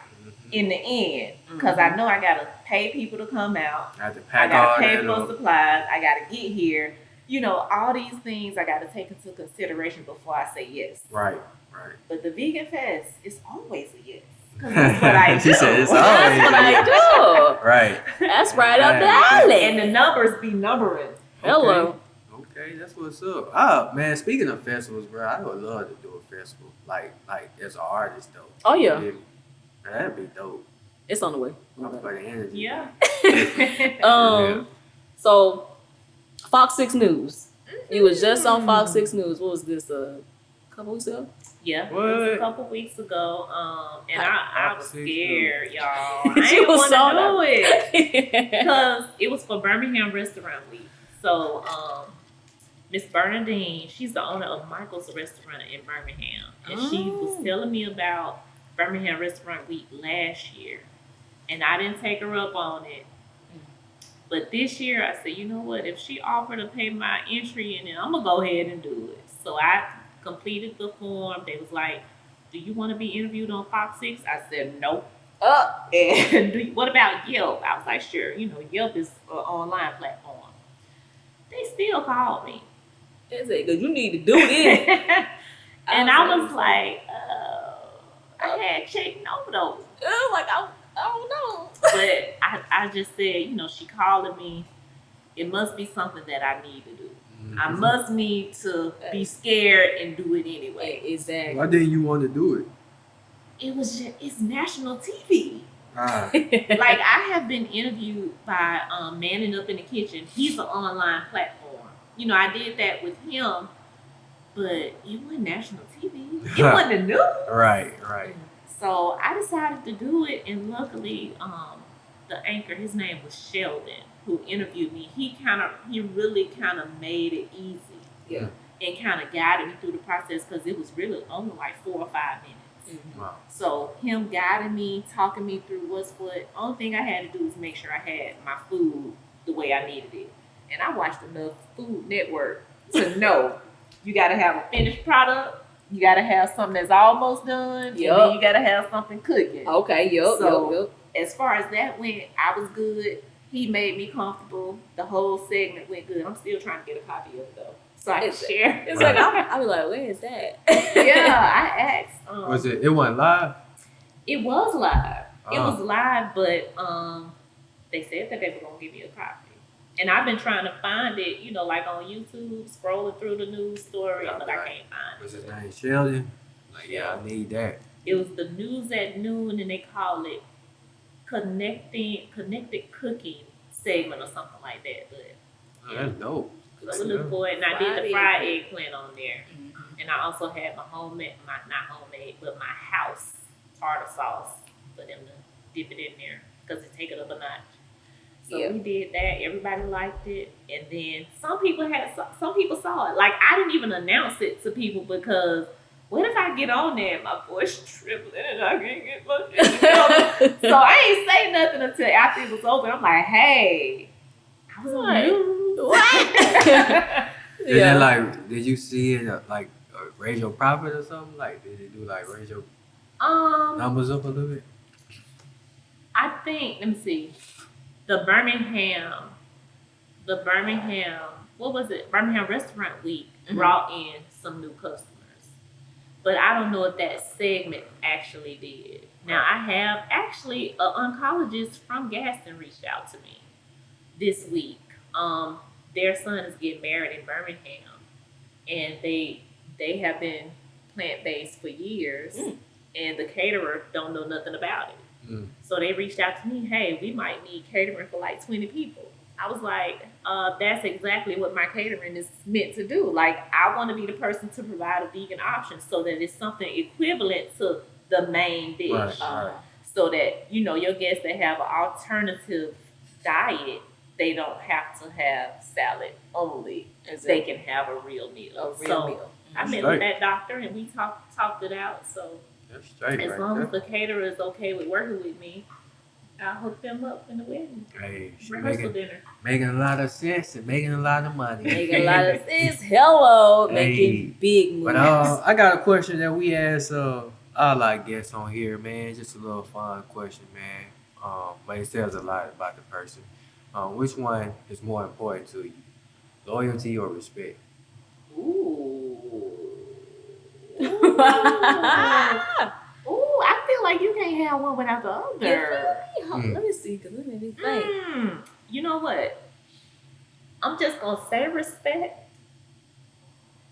in the end, because I know I gotta pay people to come out. I have to pack I gotta all pay that for supplies. I gotta get here. You know, all these things I gotta take into consideration before I say yes. Right. But the Vegan Fest is always a yes. That's what I do. She said it's That's what I do. Right. That's right up the alley. And the numbers be numbering. Hello. Okay, that's what's up. Oh man, speaking of festivals, bro, I would love to do a festival. Like as an artist though. Oh yeah. Man, that'd be dope. It's on the way. I'm for the energy. Yeah. So Fox 6 News. You was just on Fox 6 News. What was this? A couple weeks ago? Yeah, what? It was a couple weeks ago. And I was scared, y'all. I She didn't was want to do it because it was for Birmingham Restaurant Week. So Miss Bernadine, she's the owner of Michael's Restaurant in Birmingham, and she was telling me about Birmingham Restaurant Week last year, and I didn't take her up on it. But this year, I said, you know what? If she offered to pay my entry, and then I'm gonna go ahead and do it. So I completed the form. They was like, "Do you want to be interviewed on Fox 6?" I said, "Nope." And what about Yelp? I was like, "Sure." You know, Yelp is an online platform. They still called me. They said, "Cause you need to do this." And I was like, I had chicken overdose. Like I don't know. But I just said, you know, she calling me. It must be something that I need to do. I must need to be scared and do it anyway. Exactly. Why didn't you want to do it? it's national TV. Ah. Like I have been interviewed by Manning Up in the Kitchen. He's an online platform. You know, I did that with him, but it wasn't national TV. It wasn't the news. Right. So I decided to do it, and luckily, the anchor, his name was Sheldon, who interviewed me. He really kind of made it easy, Yeah. and kind of guided me through the process because it was really only like 4 or 5 minutes. Mm-hmm. Wow. So him guiding me, talking me through what's what. Only thing I had to do was make sure I had my food the way I needed it. And I watched enough Food Network to know you got to have a finished product. You got to have something that's almost done. Yup. And then you got to have something cooking. Okay, yup. As far as that went, I was good. He made me comfortable. The whole segment went good. I'm still trying to get a copy of it though, so I can share. It's like I be like, where is that? Yeah, I asked. Was it? It wasn't live. It was live. It was live, but they said that they were gonna give me a copy. And I've been trying to find it, you know, like on YouTube, scrolling through the news story, but I can't find it. Was his name Sheldon? Like, yeah, I need that. It was the News at Noon, and they call it Connected Cooking segment or something like that. But Oh, that's dope. so we look for it. And I did the fried eggplant on there. Mm-hmm. And I also had my not homemade, but my house tartar sauce for them to dip it in there because it take it up a notch. So we did that. Everybody liked it, and then some people saw it. Like I didn't even announce it to people because what if I get on there and my voice trembling and I can't get my shit. So I ain't say nothing until after it was over. I'm like, hey, I was on news. What? Did you see it like raise your profit or something? Like, did it do like raise your numbers up a little bit? I think. Let me see. The Birmingham, what was it? Birmingham Restaurant Week brought in some new customers. But I don't know if that segment actually did. Now, I have actually an oncologist from Gaston reached out to me this week. Their son is getting married in Birmingham, and they have been plant-based for years, and the caterer don't know nothing about it. So they reached out to me, hey, we might need catering for like 20 people. I was like, that's exactly what my catering is meant to do. Like, I want to be the person to provide a vegan option so that it's something equivalent to the main dish. Right. So that, you know, your guests that have an alternative diet, they don't have to have salad only. They can have a real meal. I met with that doctor and we talked it out. So that's straight, as long as the caterer is okay with working with me, I'll hook them up in the wedding. Hey, Rehearsal dinner. Making a lot of sense and making a lot of money. Making a lot of sense. Hello. Making big moves. But I got a question that we ask all our guests on here, man. Just a little fun question, man. But it says a lot about the person. Which one is more important to you? Loyalty or respect? Ooh, I feel like you can't have one without the other. Let me see, because let me think. You know what? I'm just going to say respect.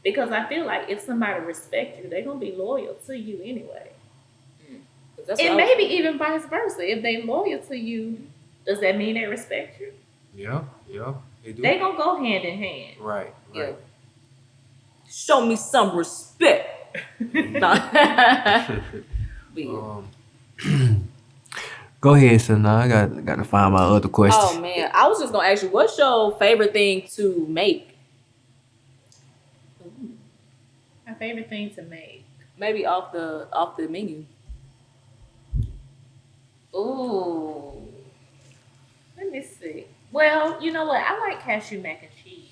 Because I feel like if somebody respects you, they're going to be loyal to you anyway. And maybe even vice versa. If they loyal to you, does that mean they respect you? Yeah. They do. They going to go hand in hand. Right. Yeah. Show me some respect. Go ahead, son. I got to find my other question. Oh man, I was just gonna ask you, what's your favorite thing to make? My favorite thing to make. Maybe off the menu. Ooh. Let me see. Well, you know what? I like cashew mac and cheese.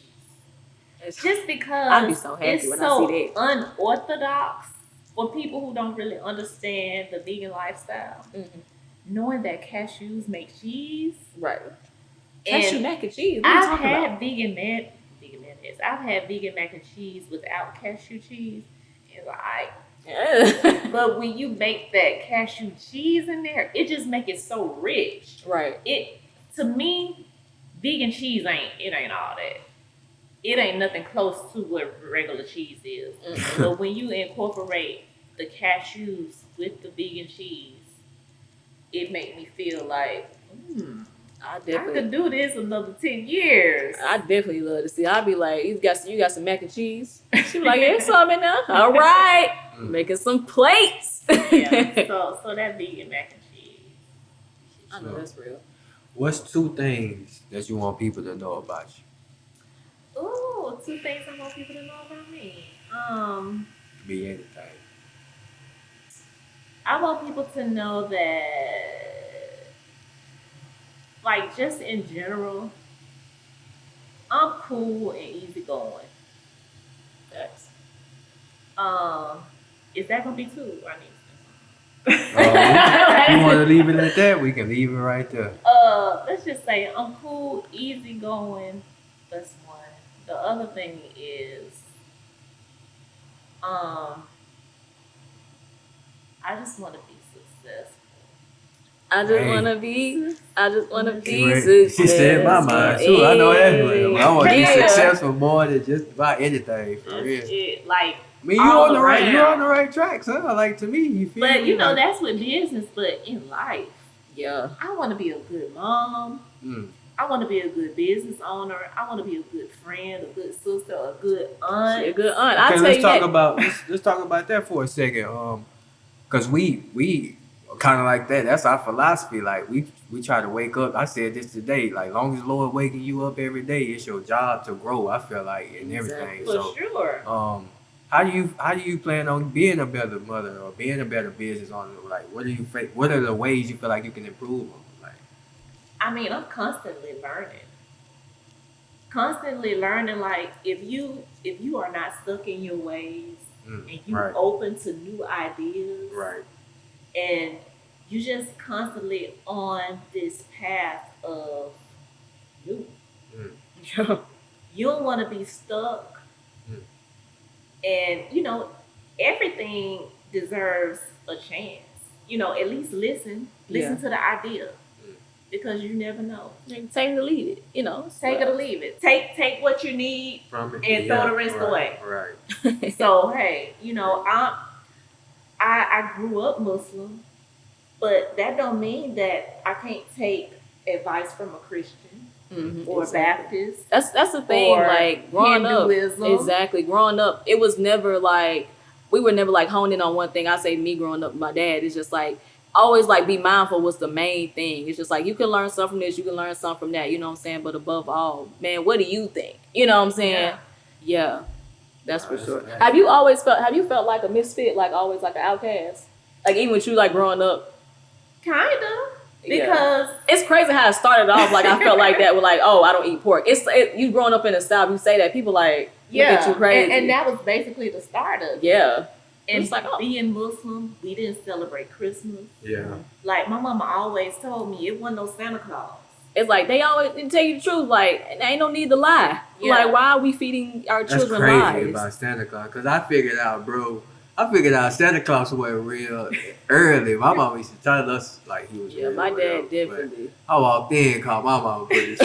Just because I'd be so happy it's when so I see that. unorthodox for people who don't really understand the vegan lifestyle. Knowing that cashews make cheese. Right. Cashew mac and cheese. I've had vegan mayonnaise. I've had vegan mac and cheese without cashew cheese. It's like, but when you make that cashew cheese in there, it just makes it so rich. Right. To me, vegan cheese ain't all that. It ain't nothing close to what regular cheese is. But when you incorporate the cashews with the vegan cheese, it made me feel like, I could do this another 10 years. I definitely love to see. I'd be like, you got some mac and cheese? She be like, yeah, some in there. All right. Making some plates. Yeah, so that vegan mac and cheese. I know that's real. What's 2 things that you want people to know about you? Ooh, 2 things I want people to know about me. Be anything. I want people to know that, like, just in general, I'm cool and easygoing. That's Is that gonna be 2? I need If you want to leave it at that, we can leave it right there. let's just say I'm cool, easygoing. That's one. The other thing is, I just want to be successful. I just Hey. want to be She said my mind too. I know that's real. I want to be Yeah. successful more than just about anything for That's real. it. Like, I mean, all you around. on the right track, son. Like to me, you feel but me? you know Like, that's with business. But in life, Yeah. I want to be a good mom. I want to be a good business owner. I want to be a good friend, a good sister, a good aunt. She a good aunt. I okay, tell let's you talk that. about let's talk about that for a second. Cause we kind of like that. That's our philosophy. Like we try to wake up. I said this today. Like long as the Lord waking you up every day, it's your job to grow. I feel like in everything. For So sure. how do you plan on being a better mother or being a better business owner? Like what are the ways you feel like you can improve on? Like I mean, I'm constantly learning. Constantly learning. Like if you are not stuck in your ways and you right. open to new ideas, Right. and you just constantly on this path of new. You don't want to be stuck. And you know, everything deserves a chance. You know, at least listen Yeah. to the idea, because you never know. Take it or leave it. You know. Take it or leave it. Take what you need From it. and throw the rest away. Right. So hey, you know, I grew up Muslim, but that don't mean that I can't take advice from a Christian or Baptist. That's the thing. Or Like growing Hinduism. up, exactly. Growing up, it was never like we were never like honed in on one thing. I say me growing up, with my dad is just like always like be mindful was the main thing. It's just like you can learn something from this, you can learn something from that. You know what I'm saying? But above all, man, what do you think? You know what I'm saying? Yeah, that's for sure. Have you felt like a misfit, like always like an outcast? Like even with you like growing up? Kinda. Yeah. Because it's crazy how it started off. Like I felt like that with like, oh, I don't eat pork. You growing up in the South, you say that people like look at you crazy. and that was basically the start of it. Yeah. And It's like, oh. being Muslim, we didn't celebrate Christmas. Yeah. Like my mama always told me, it wasn't no Santa Claus. It's like they always tell you the truth. Like ain't no need to lie. Yeah. Like why are we feeding our That's children crazy lies? about Santa Claus, because I figured out Santa Claus was real early. My mom used to tell us like he was Yeah, real. my whatever, dad definitely. but I walked in, called my mama pretty shit.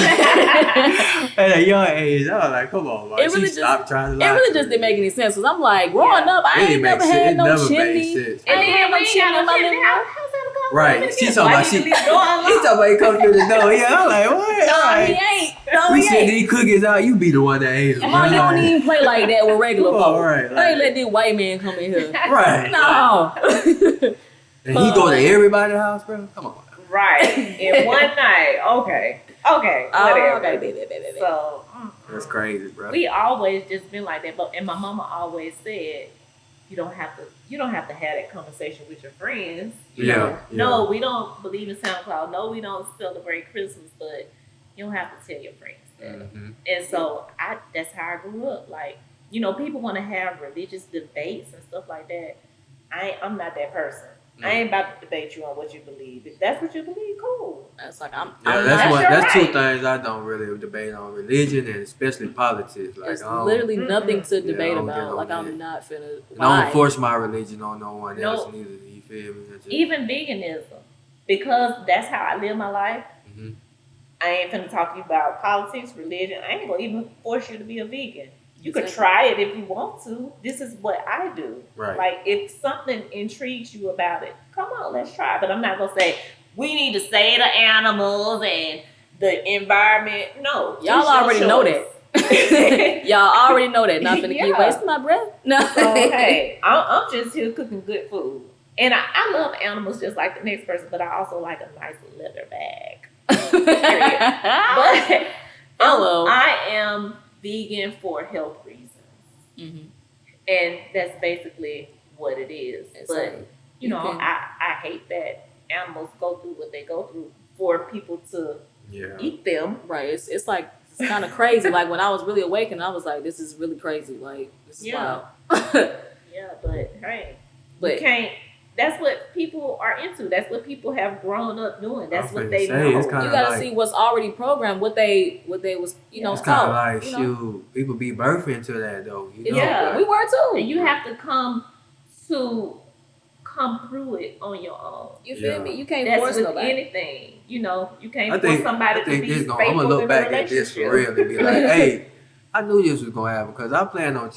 At a young age, I was like, come on, man. It really She stopped trying to lie. It really to just me. didn't make any sense. Cause I'm like growing up, I It ain't didn't never make had sense. It no never made chimney. sense. I ain't had no chimney in my living room. How's Santa Claus? Right. She talking about He talking about he come through the door. Yeah, I'm like, what? No, Like, he ain't. No, we he send ain't. these cookies out. You be the one that ate them. Mom, you don't even play like that with regular Come folk. on, right, I like- ain't let this white man come in here. Right. No. And he go to everybody's house, bro. Come on. Right. In one night. Okay. Okay. Whatever. Okay. So That's crazy, bro. we always just been like that. And my mama always said, you don't have to have that conversation with your friends. You Yeah, know? yeah. No, we don't believe in Santa Claus. No, we don't celebrate Christmas, but you don't have to tell your friends that. Mm-hmm. And so that's how I grew up. Like, you know, people want to have religious debates and stuff like that. I'm not that person. I ain't about to debate you on what you believe. If that's what you believe, cool. That's like Yeah, I'm that's two right. things I don't really debate on: religion and especially politics. Like, It's I don't- literally nothing to I debate don't get about. on Like that. I'm not finna. and I Why? don't force my religion on no one No. else neither. You feel me? That's just- Even veganism, because that's how I live my life. Mhm. I ain't finna talk to you about politics, religion. I ain't gonna even force you to be a vegan. You could try it if you want to. This is what I do. Right. Like, if something intrigues you about it, come on, let's try. But I'm not gonna say we need to save the animals and the environment. No, y'all already know that. Y'all already know that. Not finna keep wasting my breath. No. So hey, I'm just here cooking good food, and I love animals just like the next person, but I also like a nice leather bag. But I am vegan for health reasons, and that's basically what it is. It's but like, you know, I hate that animals go through what they go through for people to eat them. Right. It's like, it's kind of crazy. Like, when I was really awakened, I was like, this is really crazy. Like, this is wild. Yeah, but hey, you can't. That's what people are into. That's what people have grown up doing. That's what they know. You gotta see what's already programmed. What they was, you know, it's kind of taught. like, shoot, people be birthing to that though. You know? Yeah, we were too. And you have to come through it on your own. You feel me? You can't force nobody. Anything. You know, you can't force somebody to be faithful I'm gonna look in back a at this for relationship. real and be like, hey, I knew this was gonna happen because I plan on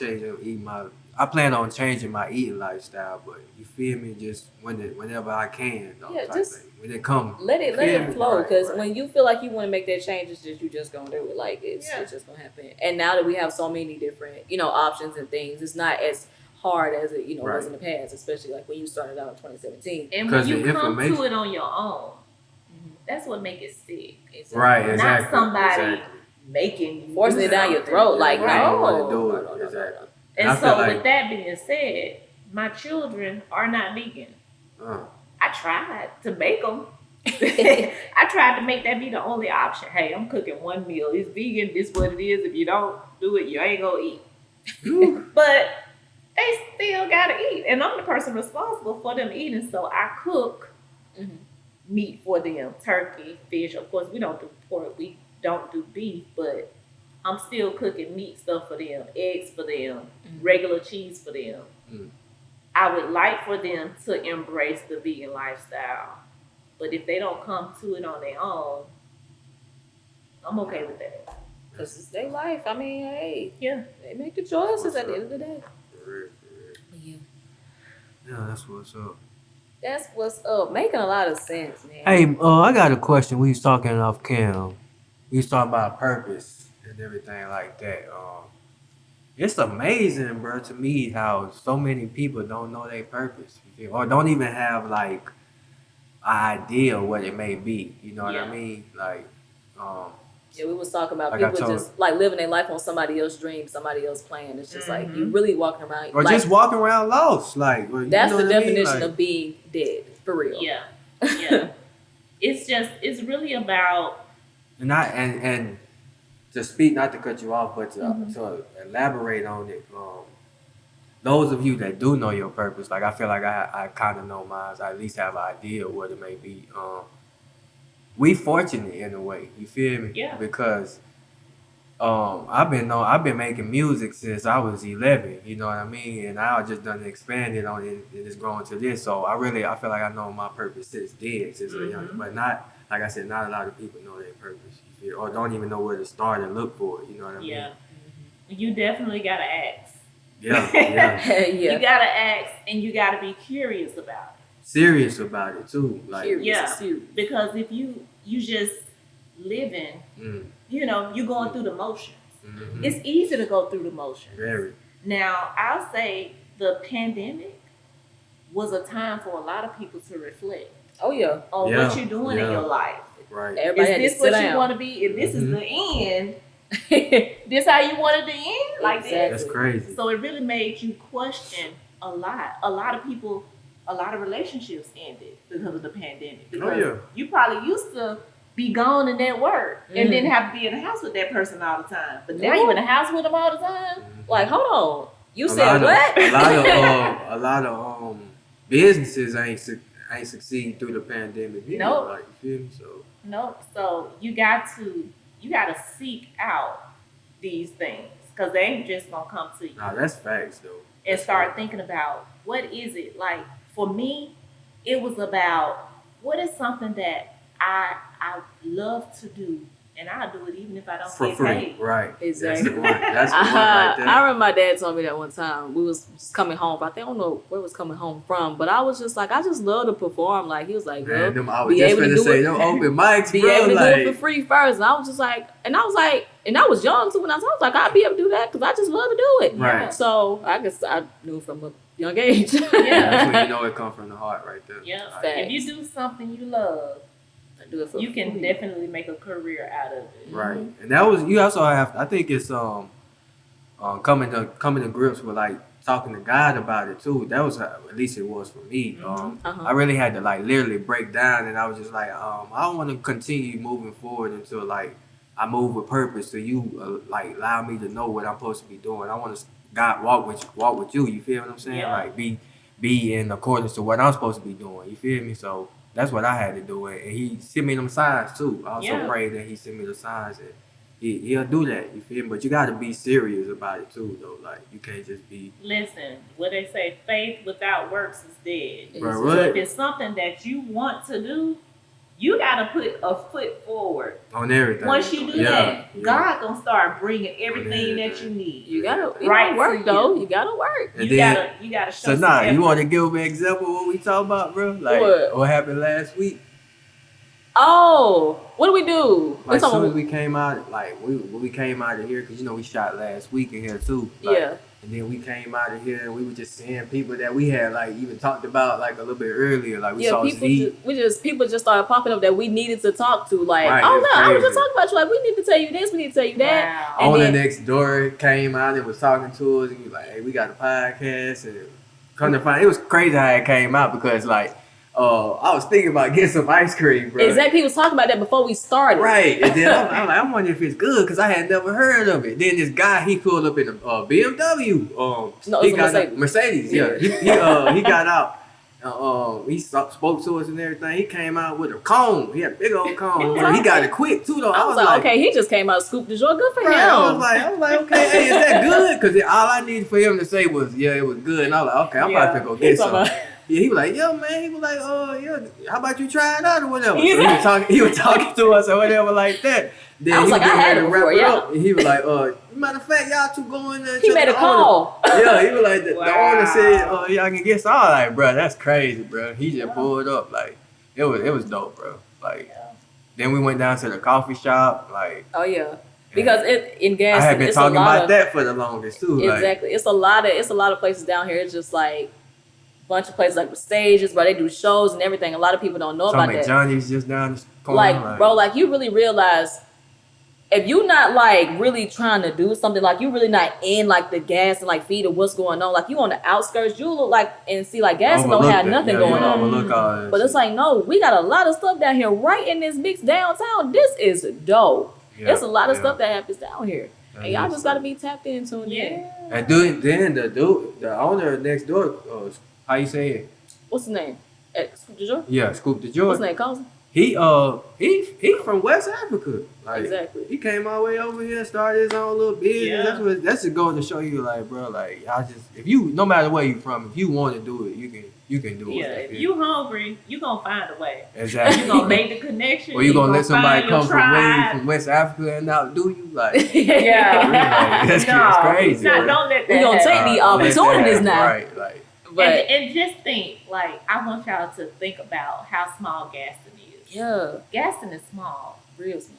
changing my eating lifestyle, but you feel me? Just whenever I can, just when it comes, let it flow. Because when you feel like you want to make that change, you just gonna do it. Like it's just gonna happen. And now that we have so many different, options and things, it's not as hard as it was in the past, especially like when you started out in 2017. And when you come to it on your own, that's what make it stick. Right, exactly. Not somebody making you forcing it down your throat. Like no. Exactly. And so, with that being said, my children are not vegan. I tried to make them. I tried to make that be the only option. Hey, I'm cooking one meal. It's vegan. This is what it is. If you don't do it, you ain't gonna eat. But they still gotta eat, and I'm the person responsible for them eating. So I cook meat for them: turkey, fish. Of course, we don't do pork. We don't do beef, but I'm still cooking meat stuff for them, eggs for them, regular cheese for them. I would like for them to embrace the vegan lifestyle. But if they don't come to it on their own, I'm okay with that. Because it's their life. I mean, hey. Yeah. They make the choices at the end of the day. For real. Yeah, that's what's up. That's what's up. Making a lot of sense, man. Hey, I got a question. We was talking off cam. We was talking about purpose and everything like that. It's amazing, bro, to me how so many people don't know their purpose, or don't even have like an idea of what it may be. You know what I mean? Like, we was talking about people just like living their life on somebody else's dream, somebody else's plan. It's just like you really walking around, or just walking around lost. Like, that's the definition of being dead for real. Yeah. It's really about and to speak, not to cut you off, but to elaborate on it. Those of you that do know your purpose, like I feel like I kind of know mine. I at least have an idea of what it may be. We fortunate in a way, you feel me? Yeah. Because I've been making music since I was 11. You know what I mean? And I just done expanded on it and it's grown to this. So I feel like I know my purpose since young, but not like I said. Not a lot of people know their purpose. Or don't even know where to start and look for it. You know what I mean? Yeah. You definitely gotta ask. Yeah. You gotta ask, and you gotta be curious about it. Serious about it too. Like because if you just living, you going through the motions. It's easy to go through the motions. Very. Now I'll say the pandemic was a time for a lot of people to reflect. Oh yeah. On what you're doing in your life. Right. Everybody is this what you want to be? If this is the end, this how you wanted to end? Like that? That's crazy. So it really made you question a lot. A lot of people, a lot of relationships ended because of the pandemic. Because you probably used to be gone and at work and didn't have to be in the house with that person all the time. But now you're in the house with them all the time? Like, hold on. You said what? A lot of businesses ain't succeed through the pandemic. Nope. Like, you feel me? Nope. So you got to seek out these things because they ain't just gonna come to you. Nah, that's facts though. And start thinking about what is it like. For me, it was about what is something that I love to do and I'll do it even if I don't for get free. paid. Right. Exactly. That's the one right there. I remember my dad told me that one time. We was just coming home. I don't know where was coming home from, but I was just like, I just love to perform. Like he was like, Man, well, I was be just able to finna do say, it. them open mics, Be bro. able to like, do it for free first. And I was just like, and I was young too when I was like, I'll be able to do that because I just love to do it. Right. So I guess I knew from a young age. Yeah. That's when you know it comes from the heart right there. Yeah. Facts. If you do something you love, do it for you can free. definitely make a career out of it. Right. And that was, you also have, I think it's coming to grips with like talking to God about it too. That was at least it was for me. I really had to like literally break down, and I was just like, I don't want to continue moving forward until like I move with purpose. So you like allow me to know what I'm supposed to be doing. I want to God walk with you. You feel what I'm saying? Yeah. Like be in accordance to what I'm supposed to be doing. You feel me? So that's what I had to do, and he sent me them signs too. I also pray that he sent me the signs, and he'll do that. You feel me? But you got to be serious about it too, though. Like you can't just be. Listen, what they say, faith without works is dead. Bro, So what? if it's something that you want to do, you got to put a foot forward. On everything. Once you do that, God gonna start bringing everything that you need. You gotta Right work to though. you. You gotta work. And You then, gotta show. so some you effort. want to give an example of what we talking about, bro? Like what happened last week? Oh, what do we do? Like as soon as we came out, like we came out of here, cause you know we shot last week in here too. Like, yeah. And then we came out of here and we were just seeing people that we had like even talked about like a little bit earlier. Like we saw people just started popping up that we needed to talk to. Like, Right, oh it's no, I was crazy. just talking about you. Like, we need to tell you this, we need to tell you that. Wow. And Owner then- next door came out and was talking to us and he was like, hey, we got a podcast, and come to find it was crazy how it came out because like I was thinking about getting some ice cream, bro. Exactly, he was talking about that before we started. Right, and then I'm like, I'm wondering if it's good because I had never heard of it. Then this guy, he pulled up in a BMW. No, he it was got a Mercedes. Yeah, he got out. He spoke to us and everything. He came out with a cone. He had a big old cone. He got it quick too, though. I was like, okay, he just came out scoop de jour. Good for him. Right, I was like, okay, hey, is that good? Because all I needed for him to say was, yeah, it was good. And I was like, okay, I'm about to go get some. Yeah, he was like, yo, man. He was like, yeah, how about you try it out or whatever? So he was talking to us or whatever like that. Then I was like, I had it before, yeah. And he was like, matter of fact, y'all two going there. He made a call. Yeah, he was like, the Wow. owner said, y'all can get some. I was like, bro, that's crazy, bro. He just pulled up. Like, it was dope, bro. Like, then we went down to the coffee shop. Like, Oh yeah, because in gas, I had been talking about that for the longest too. Exactly, it's a lot of places down here. It's just like a bunch of places like the stages, where they do shows and everything. A lot of people don't know about that. Johnny's just down the corner. Like, bro, like you really realize if you're not like really trying to do something, like you really not in like the gas and like feed of what's going on, like you on the outskirts, you look like and see like gas don't have nothing going on. Overlook all that But it's like, no, we got a lot of stuff down here right in this big downtown. This is dope. There's a lot of stuff that happens down here. And y'all just gotta be tapped into it. Yeah. And then the owner next door, how you say it? What's his name? Scoop de jour? Yeah, Scoop de Jour. What's his name? Cousin? He from West Africa. Like, Exactly. He came all the way over here, started his own little business. Yeah. That's the goal to show you, like, bro, like y'all just no matter where you from, if you want to do it, you can do it. Yeah, if you hungry, you gonna find a way. Exactly. You gonna make the connection. Or you gonna let somebody find your come from way tribe. from West Africa and outdo you, like. Yeah. Like, that's crazy. No, bro. don't let that We gonna happen. take the Don't let that opportunities happen, now. Right, like. But And just think, like, I want y'all to think about how small Gaston is. yeah, Gaston is small. real small.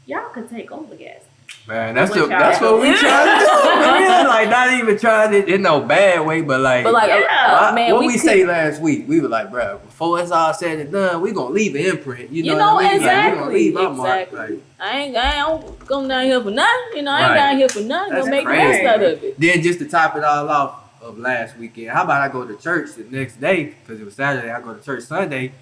Y'all could take over Gaston. Man, that's What that's y'all what we trying to do, man. Like, not even trying it in no bad way, but like, Yeah. Man, what we we could- say last week, we were like, bro, before it's all said and done, we gonna leave an imprint. You know what I mean? Like, we gonna leave our mark. Like, I ain't come down here for nothing. You know, I ain't Right. down here for nothing. That's Gonna make crazy. the best out of it. then just to top it all off of last weekend, how about I go to church the next day because it was Saturday. I go to church Sunday,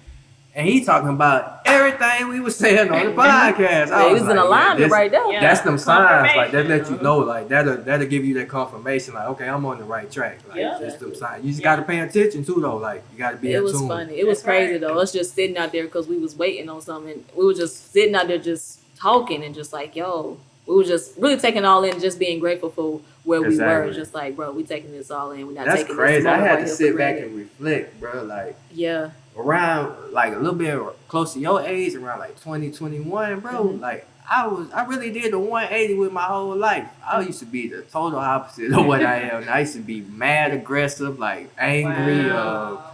and he talking about everything we was saying on the podcast. Yeah, he was in like, alignment this- right there. Yeah. That's them signs, like that let you Confirmation. know, like that'll give you that confirmation, like okay, I'm on the right track. Like Yeah. that's them signs. You just gotta pay attention too, though. Like you gotta be It in was tune. funny. It was That's crazy right. though. Us just sitting out there because we was waiting on something. We were just sitting out there just talking and just like, yo, we were just really taking all in, just being grateful for where we were. Exactly. Just like, bro, we taking this all in. We're not That's taking crazy. this I moment had right to here sit for back granted. and reflect, bro. Like Yeah. around like a little bit close to your age, around like 20, 21, bro. Like I really did the 180 with my whole life. I used to be the total opposite of what I am. I used to be mad, aggressive, like angry. Wow.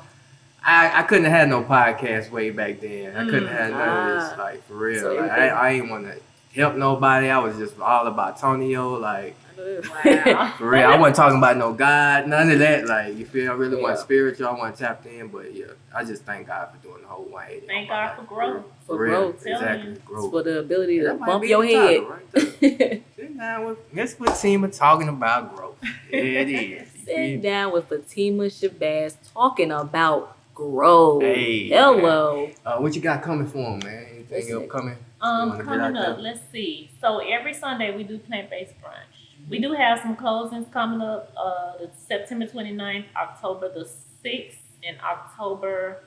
I couldn't have had no podcast way back then. I couldn't have none of this, like, for real. So like, I ain't want to help nobody. I was just all about Tonio, like, Wow. for real. I wasn't talking about no God, none of that. Like, you feel? I really want spiritual. I want tapped in, but yeah, I just thank God for doing the whole 180. Thank God for growth. For real. growth. Exactly, growth. For the ability to That might bump be your the head. title right there. Sit down with Miss Fatimah talking about growth. Yeah, it is. Sit down with Fatimah Shabazz talking about growth. Hey, hello. What you got coming for him, man? Anything upcoming? Coming up, let's see. So every Sunday we do plant-based brunch. We do have some closings coming up. The September 29th, October the 6th, and October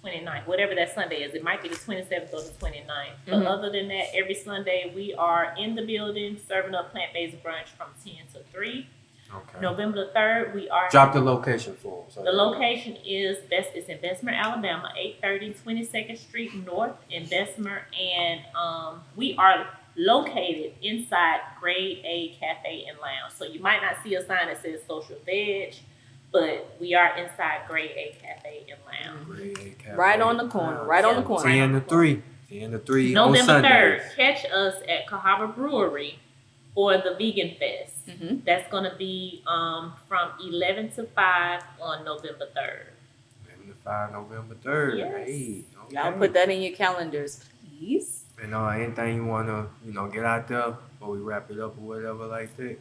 29th, whatever that Sunday is. It might be the 27th or the 29th. But other than that, every Sunday we are in the building serving up plant-based brunch from 10 to 3. Okay. November the 3rd, we are... Drop the location for us. The location is in Bessemer, Alabama, 830 22nd Street North in Bessemer. And we are located inside Grade A Cafe and Lounge. So you might not see a sign that says Social Veg, but we are inside Grade A Cafe and Lounge. Grade A Cafe. Right on the corner. Right on the corner. 10 to 3. 10 to 3 on November Sundays. 3rd, catch us at Cahaba Brewery for the Vegan Fest. That's going to be from 11 to 5 on November 3rd. 11 to 5, November 3rd. Yes. Hey, okay. Y'all put that in your calendars, please. And anything you want to, get out there before we wrap it up or whatever like that?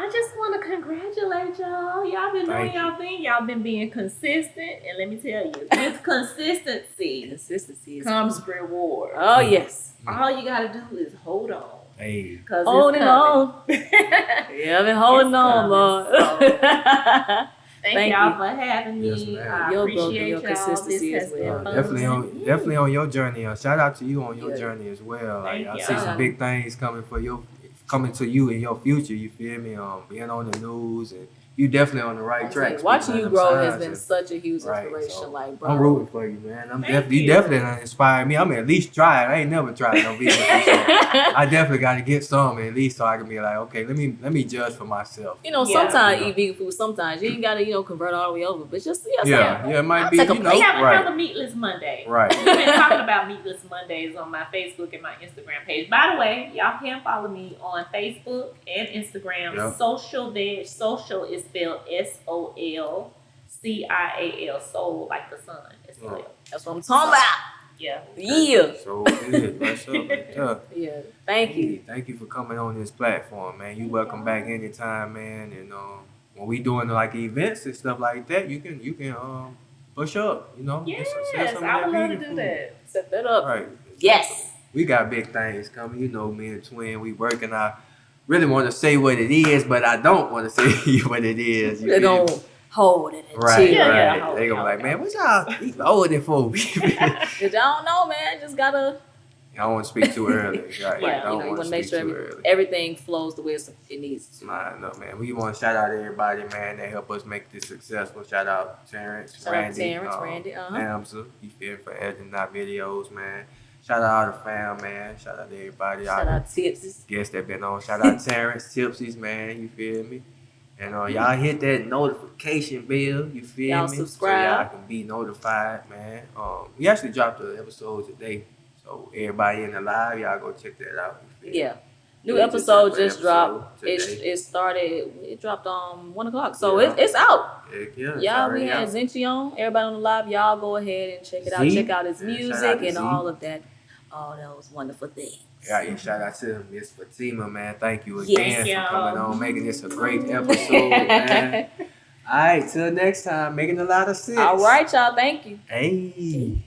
I just want to congratulate y'all. Y'all been doing y'all thing. Y'all been being consistent. And let me tell you, with consistency comes reward. Oh, yes. All you got to do is hold on. Hey. Holding on. Yeah, I've been holding on, Lord. Thank y'all for having me. Yes, ma'am. I Your growth and appreciate your y'all. consistency This as has well. been fun. Definitely on your journey. Shout out to you on your Yeah. journey as well. Like, Thank I you. see some big things coming to you in your future. You feel me? Being on the news, and you definitely on the right track. Watching you grow has been and, such a huge Right, inspiration. so Like, bro, I'm rooting for you, man. Thank You you. definitely done inspired me. I'm at least try it. I ain't never tried no vegan food, so I definitely got to get some at least so I can be like, okay, let me judge for myself. Sometimes Yeah. eat vegan food. Sometimes you ain't gotta, convert all the way over. But just Yeah, it might be. take a plate. We have right, another Meatless Monday. right. We've been talking about Meatless Mondays on my Facebook and my Instagram page. By the way, y'all can follow me on Facebook and Instagram. Yep. Social Veg. Social is spelled SOLCIAL. Soul, like the sun. It's spelled. That's what I'm talking about. Yeah. Yeah. So good. What's up? What's up? Yeah. Thank you. Hey, thank you for coming on this platform, man. You welcome back anytime, man. And when we doing like events and stuff like that, you can push up. Yes, sell some of I would love to vegan do food. that. Set that up. Right. Yes. We got big things coming. Me and Twin, we working. I really want to say what it is, but I don't want to say what it is. They're feel gonna me? hold it and Right, chill. Yeah, right. They gonna be like, man, what y'all hold it for? Cause y'all don't know, man. Just gotta. I don't want to speak too early. Right. Yeah, I don't you want want to to make speak sure too early. everything flows the way it needs to. No, man. We want to shout out everybody, man, that help us make this successful. Shout out Terrence, Shout out Terrence, Randy, Amsa, you feel for editing our videos, man. Shout out all the fam, man. Shout out to everybody. Shout out Tipsy. Guests that been on. Shout out Terrence, Tipsy's, man. You feel me? And y'all hit that notification bell. You feel Y'all me? subscribe. So y'all can be notified, man. We actually dropped an episode today. So everybody in the live, y'all go check that out. You feel me? Yeah. New Yeah, episode just just dropped. today. It dropped on 1 o'clock. So Yeah. it's out. Heck yeah, it's Y'all, we already had out. Zinchi on. Everybody on the live, y'all go ahead and check it out. Z. Check out his Yeah, shout out music to and Z. all of that. All those wonderful things. Yeah, shout out to Miss Fatimah, man. Thank you Yes, again for coming y'all. on, making this a great episode, man. All right, till next time, making a lot of sense. All right, y'all. Thank you. Hey.